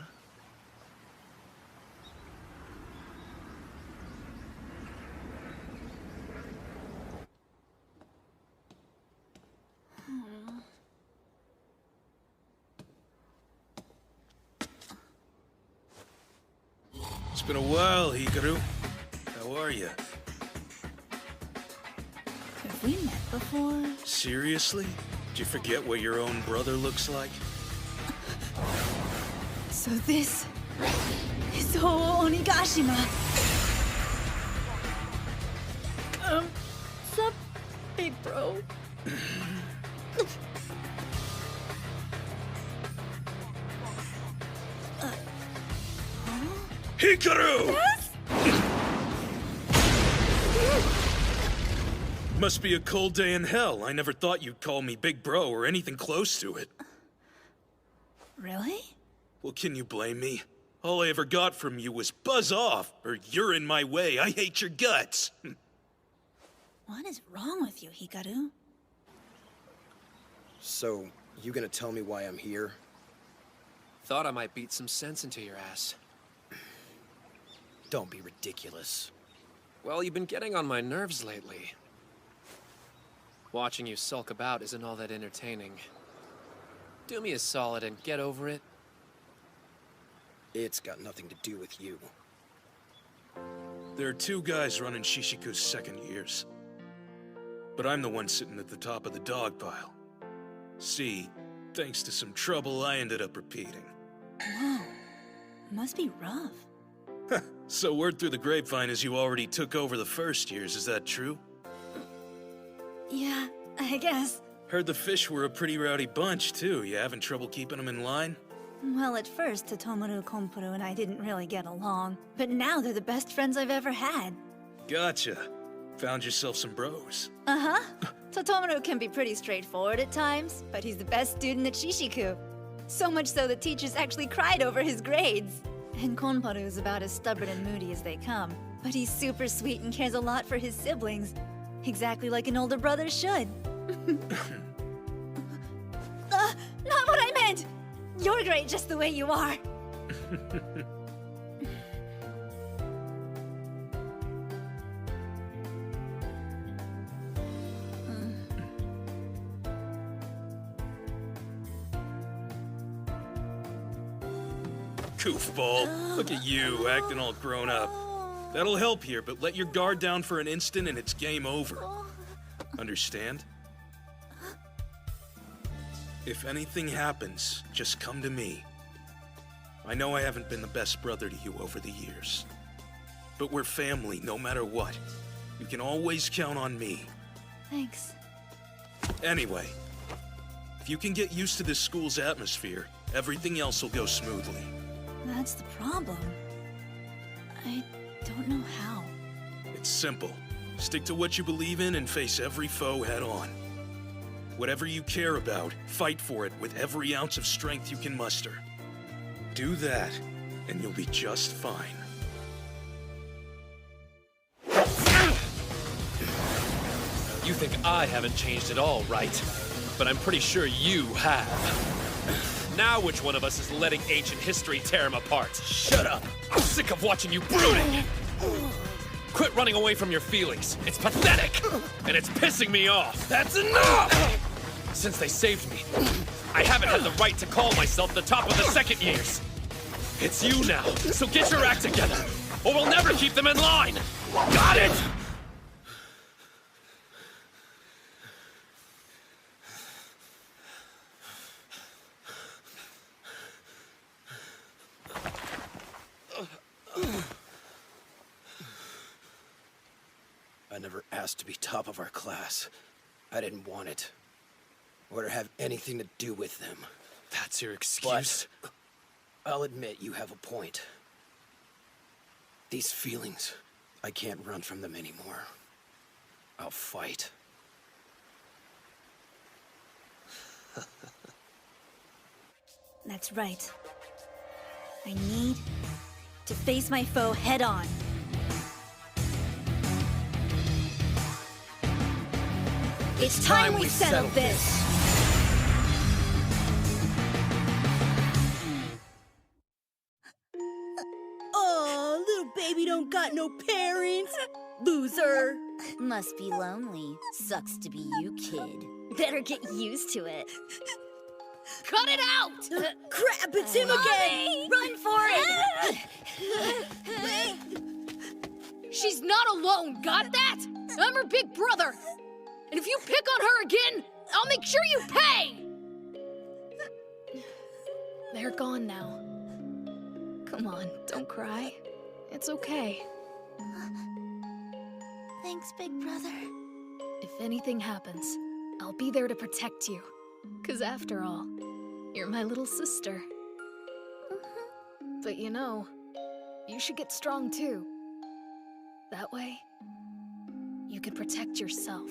It's been a while, Hikaru. How are you? Have we met before? Seriously? Did you forget what your own brother looks like? So this is Onigashima. Sup, big bro? Hikaru! Yes? Must be a cold day in hell. I never thought you'd call me big bro or anything close to it. Really? Well, can you blame me? All I ever got from you was buzz off, or you're in my way, I hate your guts. What is wrong with you, Hikaru? So, you gonna tell me why I'm here? Thought I might beat some sense into your ass. Don't be ridiculous. Well, you've been getting on my nerves lately. Watching you sulk about isn't all that entertaining. Do me a solid and get over it. It's got nothing to do with you. There are two guys running Shishiku's second years. But I'm the one sitting at the top of the dog pile. See, thanks to some trouble, I ended up repeating. Whoa. Must be rough. So word through the grapevine is you already took over the first years, is that true? Yeah, I guess. Heard the fish were a pretty rowdy bunch, too. You having trouble keeping them in line? Well, at first, Totomaru, Kompuru, and I didn't really get along. But now they're the best friends I've ever had. Gotcha. Found yourself some bros. Uh-huh. Totomaru can be pretty straightforward at times, but he's the best student at Shishiku. So much so that teachers actually cried over his grades. And Konparu is about as stubborn and moody as they come. But he's super sweet and cares a lot for his siblings. Exactly like an older brother should. Not what I meant! You're great just the way you are. Goofball. Look at you, acting all grown up. That'll help here, but let your guard down for an instant and it's game over. Understand? If anything happens, just come to me. I know I haven't been the best brother to you over the years. But we're family, no matter what. You can always count on me. Thanks. Anyway, if you can get used to this school's atmosphere, everything else will go smoothly. That's the problem. I don't know how. It's simple. Stick to what you believe in and face every foe head on. Whatever you care about, fight for it with every ounce of strength you can muster. Do that, and you'll be just fine. You think I haven't changed at all, right? But I'm pretty sure you have. Now which one of us is letting ancient history tear him apart? Shut up! I'm sick of watching you brooding! Quit running away from your feelings. It's pathetic! And it's pissing me off. That's enough! Since they saved me, I haven't had the right to call myself the top of the second years. It's you now, so get your act together, or we'll never keep them in line! Got it?! I never asked to be top of our class. I didn't want it. Or to have anything to do with them. That's your excuse? But I'll admit you have a point. These feelings, I can't run from them anymore. I'll fight. That's right. I need to face my foe head on. It's time we settle this! Oh, little baby don't got no parents. Loser. Must be lonely. Sucks to be you, kid. Better get used to it. Cut it out! Crap, it's him again! Run for it! she's not alone, got that? I'm her big brother! And if you pick on her again, I'll make sure you pay! They're gone now. Come on, don't cry. It's okay. Thanks, big brother. If anything happens, I'll be there to protect you. 'Cause after all, you're my little sister. But you know, you should get strong too. That way, you can protect yourself.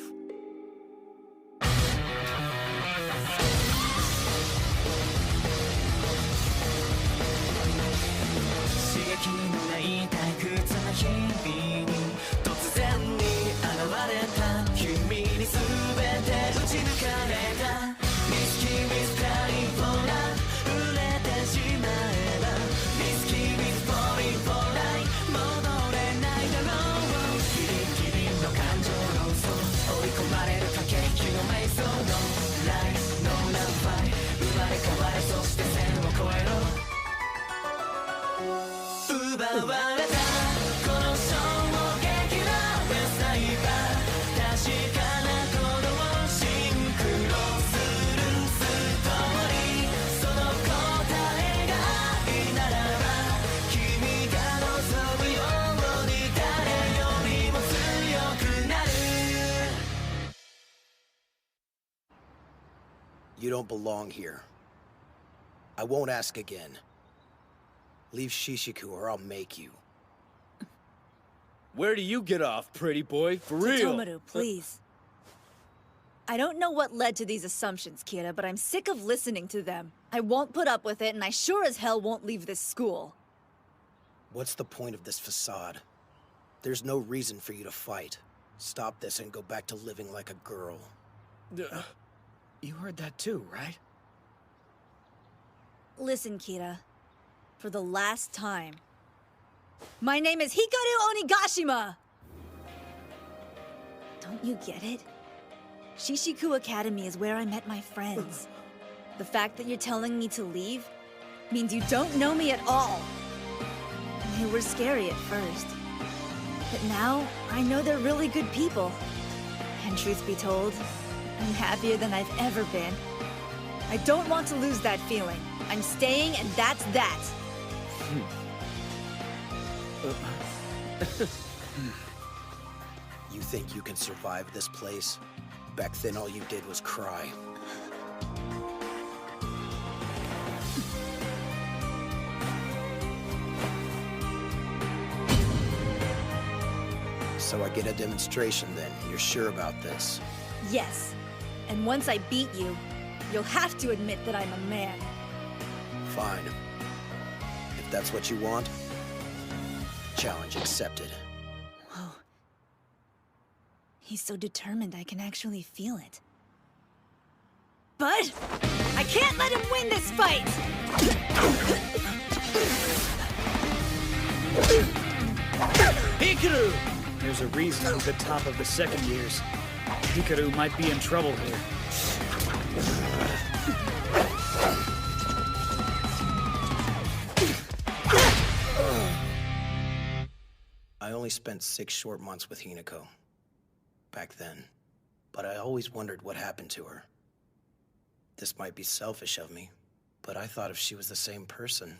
You don't belong here. I won't ask again. Leave Shishiku or I'll make you. Where do you get off, pretty boy? For real? Tomaru, please. I don't know what led to these assumptions, Kira, but I'm sick of listening to them. I won't put up with it, and I sure as hell won't leave this school. What's the point of this facade? There's no reason for you to fight. Stop this and go back to living like a girl. You heard that too, right? Listen, Kira. For the last time. My name is Hikaru Onigashima! Don't you get it? Shishiku Academy is where I met my friends. The fact that you're telling me to leave means you don't know me at all. They were scary at first. But now, I know they're really good people. And truth be told, I'm happier than I've ever been. I don't want to lose that feeling. I'm staying, and that's that. You think you can survive this place? Back then all you did was cry. So I get a demonstration then. You're sure about this? Yes. And once I beat you, you'll have to admit that I'm a man. Fine. If that's what you want, challenge accepted. Whoa. He's so determined I can actually feel it. But I can't let him win this fight! Hikaru! There's a reason I'm at the top of the second years. Hikaru might be in trouble here. I only spent 6 short months with Hinako. Back then. But I always wondered what happened to her. This might be selfish of me, but I thought if she was the same person,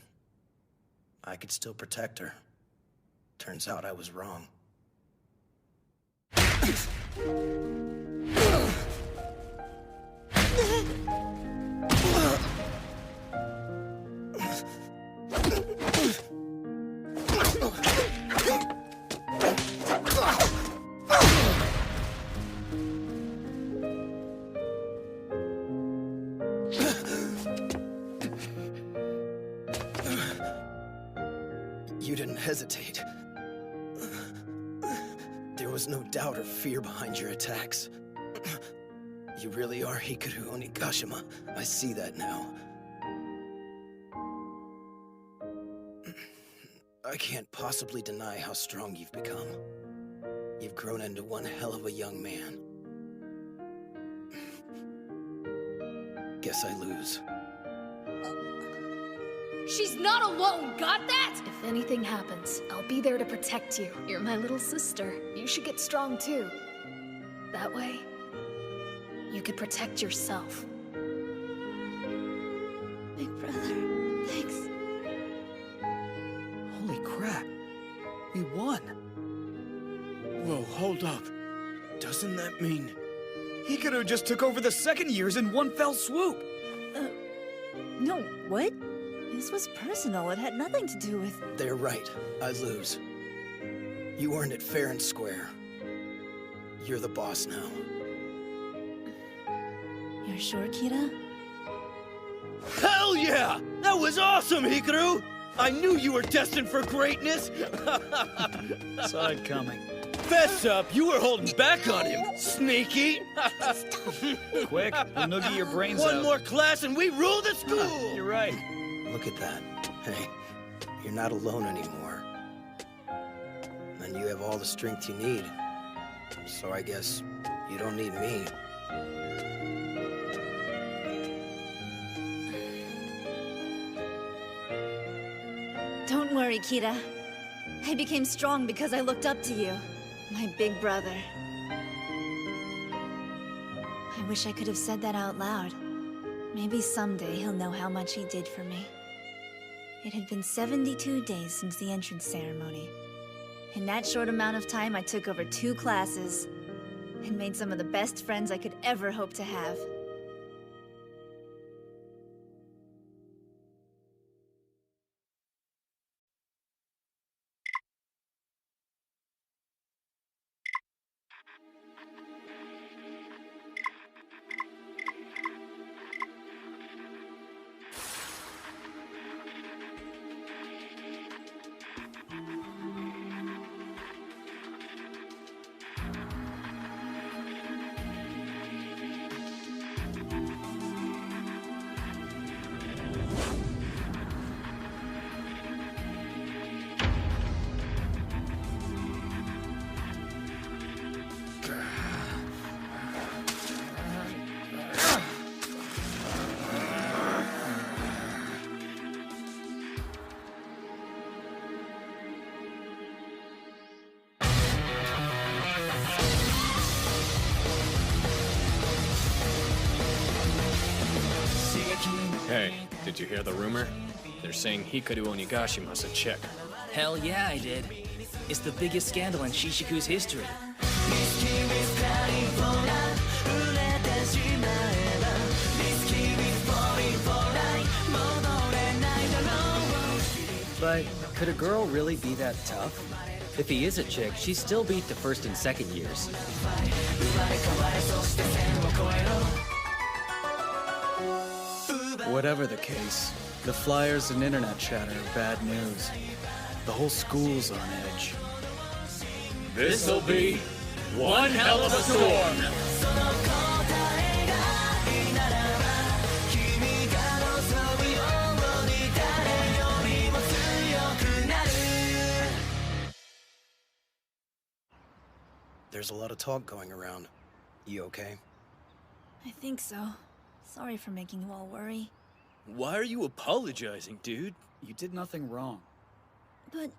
I could still protect her. Turns out I was wrong. You didn't hesitate. There was no doubt or fear behind your attacks. You really are Hikaru Onigashima. I see that now. I can't possibly deny how strong you've become. You've grown into one hell of a young man. Guess I lose. She's not alone, got that? If anything happens, I'll be there to protect you. You're my little sister. You should get strong too. That way, you could protect yourself. Big brother, thanks. Holy crap. We won. Whoa, hold up. Doesn't that mean... Hikaru just took over the second years in one fell swoop. No, what? This was personal. It had nothing to do with... They're right. I lose. You earned it fair and square. You're the boss now. You're sure, Kira? Hell yeah! That was awesome, Hikaru! I knew you were destined for greatness! Saw it coming. Fess up, you were holding back on him, sneaky! Quick, we'll noogie your brains out. One more class and we rule the school! You're right. Look at that. Hey, you're not alone anymore. And you have all the strength you need. So I guess you don't need me. Don't worry, Kira. I became strong because I looked up to you. My big brother. I wish I could have said that out loud. Maybe someday he'll know how much he did for me. It had been 72 days since the entrance ceremony. In that short amount of time, I took over 2 classes and made some of the best friends I could ever hope to have. Hey, did you hear the rumor? They're saying Hikaru Onigashima's a chick. Hell yeah, I did. It's the biggest scandal in Shishiku's history. But could a girl really be that tough? If he is a chick, she still beat the first and second years. Whatever the case, the flyers and internet chatter are bad news. The whole school's on edge. This'll be one hell of a storm! There's a lot of talk going around. You okay? I think so. Sorry for making you all worry. Why are you apologizing, dude? You did nothing wrong. But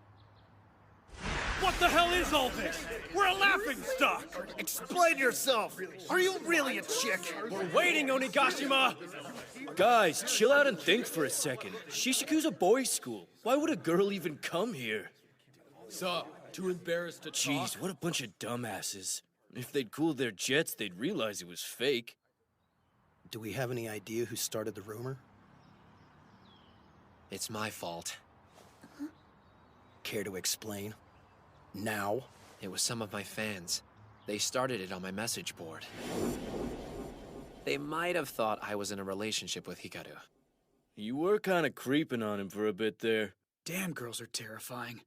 What the hell is all this? We're a laughingstock! Explain yourself! Are you really a chick? We're waiting, Onigashima! Guys, chill out and think for a second. Shishiku's a boys' school. Why would a girl even come here? Sup? Too embarrassed to talk? Jeez, what a bunch of dumbasses. If they'd cooled their jets, they'd realize it was fake. Do we have any idea who started the rumor? It's my fault. Care to explain? Now? It was some of my fans. They started it on my message board. They might have thought I was in a relationship with Hikaru. You were kind of creeping on him for a bit there. Damn, girls are terrifying.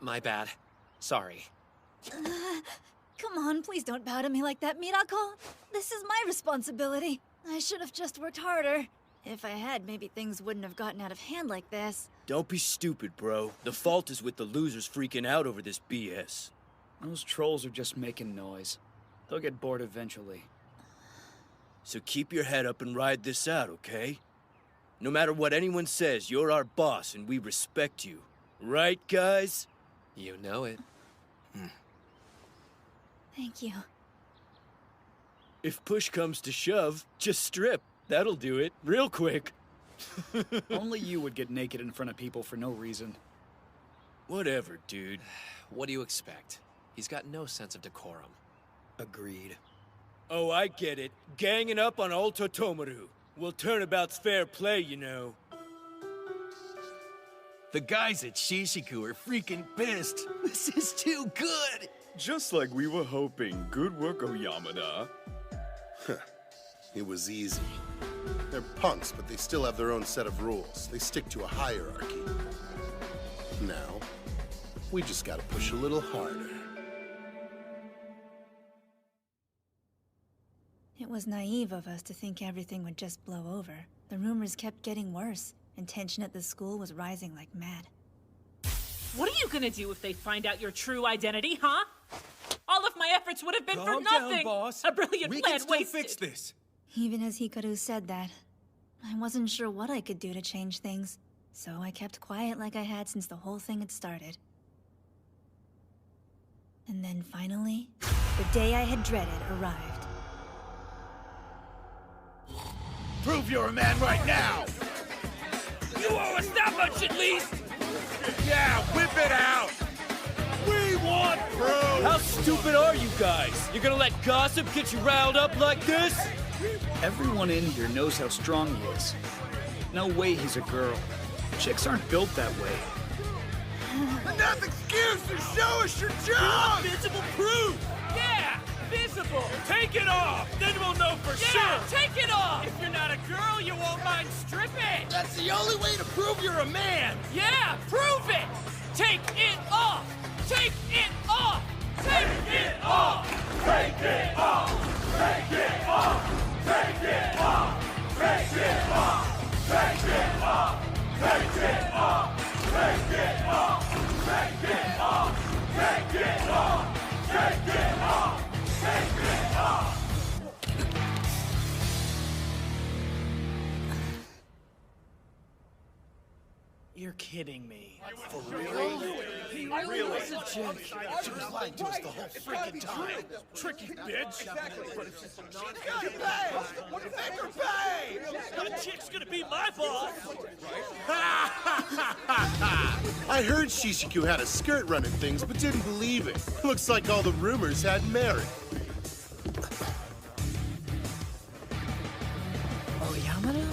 My bad. Sorry. Come on, please don't bow to me like that, Mirako. This is my responsibility. I should have just worked harder. If I had, maybe things wouldn't have gotten out of hand like this. Don't be stupid, bro. The fault is with the losers freaking out over this BS. Those trolls are just making noise. They'll get bored eventually. So keep your head up and ride this out, okay? No matter what anyone says, you're our boss and we respect you. Right, guys? You know it. Thank you. If push comes to shove, just strip. That'll do it, real quick. Only you would get naked in front of people for no reason. Whatever, dude. What do you expect? He's got no sense of decorum. Agreed. Oh, I get it. Ganging up on old Totomaru. Well, turnabout's fair play, you know. The guys at Shishiku are freaking pissed. This is too good. Just like we were hoping. Good work, Oyamada. It was easy. They're punks, but they still have their own set of rules. They stick to a hierarchy. Now, we just gotta push a little harder. It was naive of us to think everything would just blow over. The rumors kept getting worse, and tension at the school was rising like mad. What are you gonna do if they find out your true identity, huh? All of my efforts would have been for Calm nothing! down, boss. A brilliant We plan can still wasted! fix this. Even as Hikaru said that, I wasn't sure what I could do to change things, so I kept quiet like I had since the whole thing had started. And then finally, the day I had dreaded arrived. Prove you're a man right now! You owe us that much at least! Yeah, whip it out! We want proof! How stupid are you guys? You're gonna let gossip get you riled up like this? Everyone in here knows how strong he is. No way he's a girl. Chicks aren't built that way. Enough excuses! Show us your job! Visible proof! Yeah! Visible! Take it off! Then we'll know for sure! Take it off! If you're not a girl, you won't mind stripping! That's the only way to prove you're a man! Yeah! Prove it! Take it off! Take it off! Take it off! Take it off! Take it off! Take it off! Take it off! Take it off! Take it off! Take it off! Take it off! Take it off! Take it off! Take it off! You're kidding me. For real? He really was a jerk. She was lying to us the whole freaking time. Tricky bitch. Exactly. Make her pay! That chick's gonna be my boss! I heard Shishiku had a skirt running things, but didn't believe it. Looks like all the rumors had merit. Oyamada?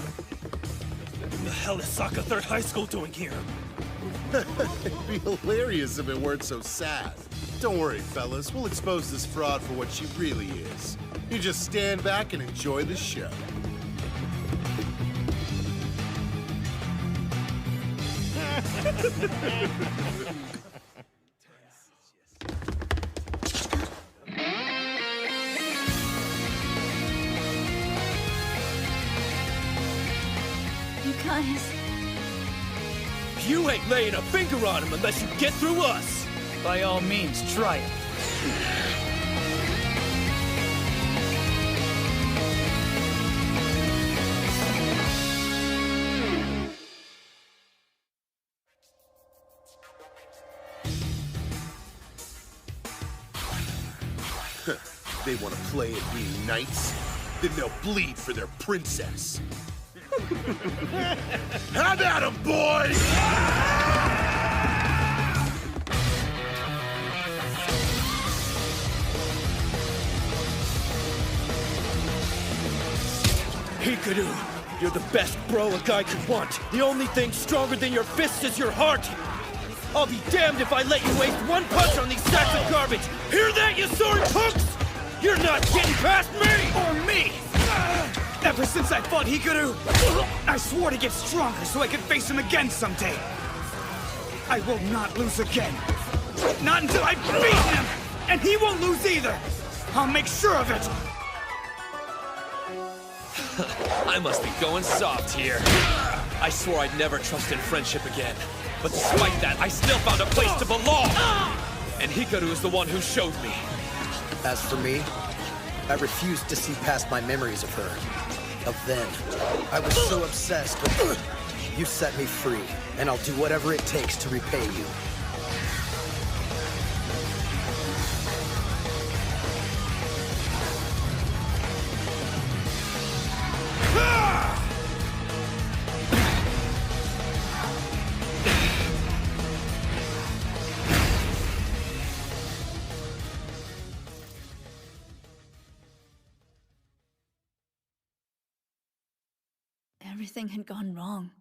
What the hell is Saka Third High School doing here? It'd be hilarious if it weren't so sad. Don't worry, fellas. We'll expose this fraud for what she really is. You just stand back and enjoy the show. You guys... You ain't laying a finger on him unless you get through us! By all means, try it. They want to play at being knights? Then they'll bleed for their princess. Have at 'em, boys! Hikaru, you're the best bro a guy could want. The only thing stronger than your fists is your heart. I'll be damned if I let you waste one punch on these sacks of garbage. Hear that, you sword punks? You're not getting past me! Or me! Ever since I fought Hikaru, I swore to get stronger so I could face him again someday. I will not lose again. Not until I've beaten him! And he won't lose either! I'll make sure of it! I must be going soft here. I swore I'd never trust in friendship again. But despite that, I still found a place to belong! And Hikaru is the one who showed me. As for me, I refused to see past my memories of her. of then. I was so obsessed, but you set me free, and I'll do whatever it takes to repay you. Everything had gone wrong.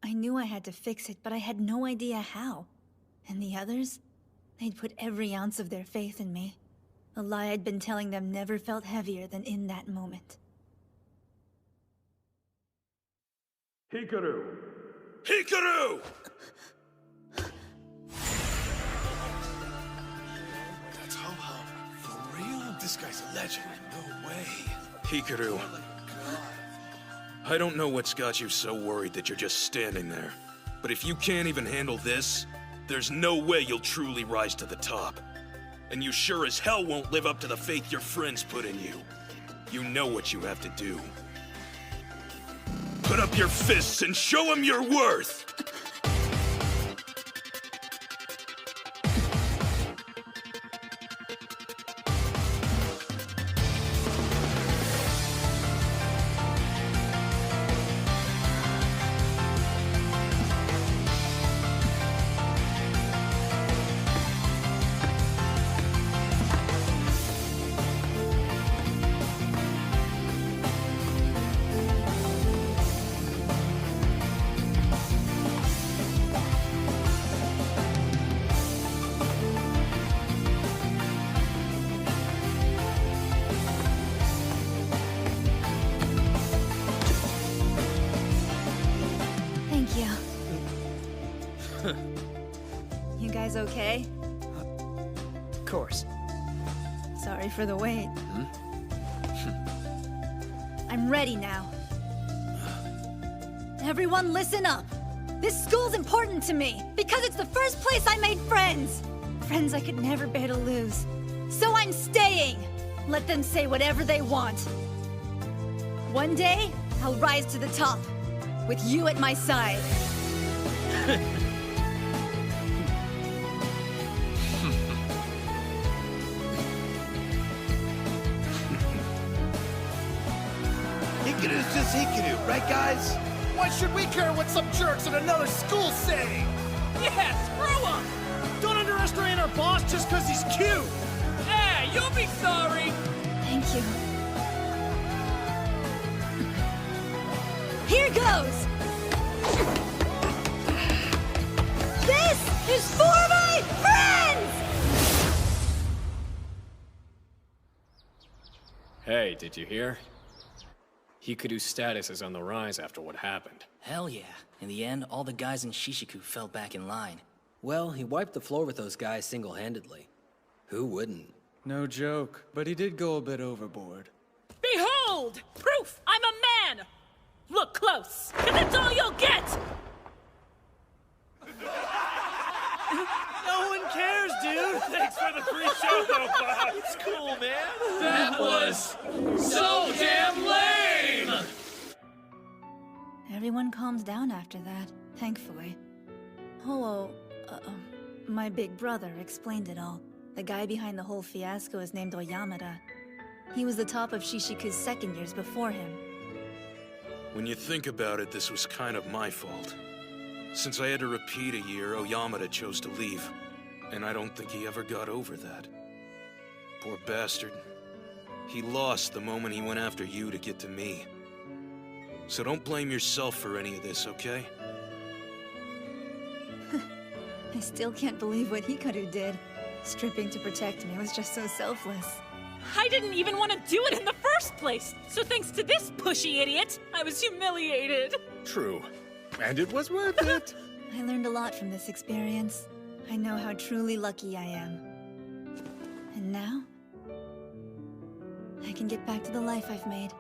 I knew I had to fix it, but I had no idea how. And the others? They'd put every ounce of their faith in me. A lie I'd been telling them never felt heavier than in that moment. Hikaru! Hikaru! That's Ho-Ho. For real? This guy's a legend. No way. Hikaru. I don't know what's got you so worried that you're just standing there. But if you can't even handle this, there's no way you'll truly rise to the top. And you sure as hell won't live up to the faith your friends put in you. You know what you have to do. Put up your fists and show them your worth! You guys okay? Of course. Sorry for the wait. I'm ready now. Everyone listen up! This school's important to me, because it's the first place I made friends! Friends I could never bear to lose. So I'm staying! Let them say whatever they want. One day, I'll rise to the top, with you at my side. Hikaru's just Hikaru, right guys? Why should we care what some jerks in another school say? Yeah, screw him! Don't underestimate our boss just because he's cute! Hey, you'll be sorry! Thank you. Here goes! This is for my friends! Hey, did you hear? Hikaru's status is on the rise after what happened. Hell yeah. In the end, all the guys in Shishiku fell back in line. Well, he wiped the floor with those guys single-handedly. Who wouldn't? No joke, but he did go a bit overboard. Behold! Proof I'm a man! Look close, cause that's all you'll get! No one cares, dude! Thanks for the free show, though, Bob. It's cool, man. That was so damn lame! Everyone calmed down after that, thankfully. Ho-Oh, my big brother, explained it all. The guy behind the whole fiasco is named Oyamada. He was the top of Shishiku's second years before him. When you think about it, this was kind of my fault. Since I had to repeat a year, Oyamada chose to leave. And I don't think he ever got over that. Poor bastard. He lost the moment he went after you to get to me. So don't blame yourself for any of this, okay? I still can't believe what Hikaru did. Stripping to protect me was just so selfless. I didn't even want to do it in the first place! So thanks to this pushy idiot, I was humiliated! True. And it was worth it. I learned a lot from this experience. I know how truly lucky I am. And now, I can get back to the life I've made.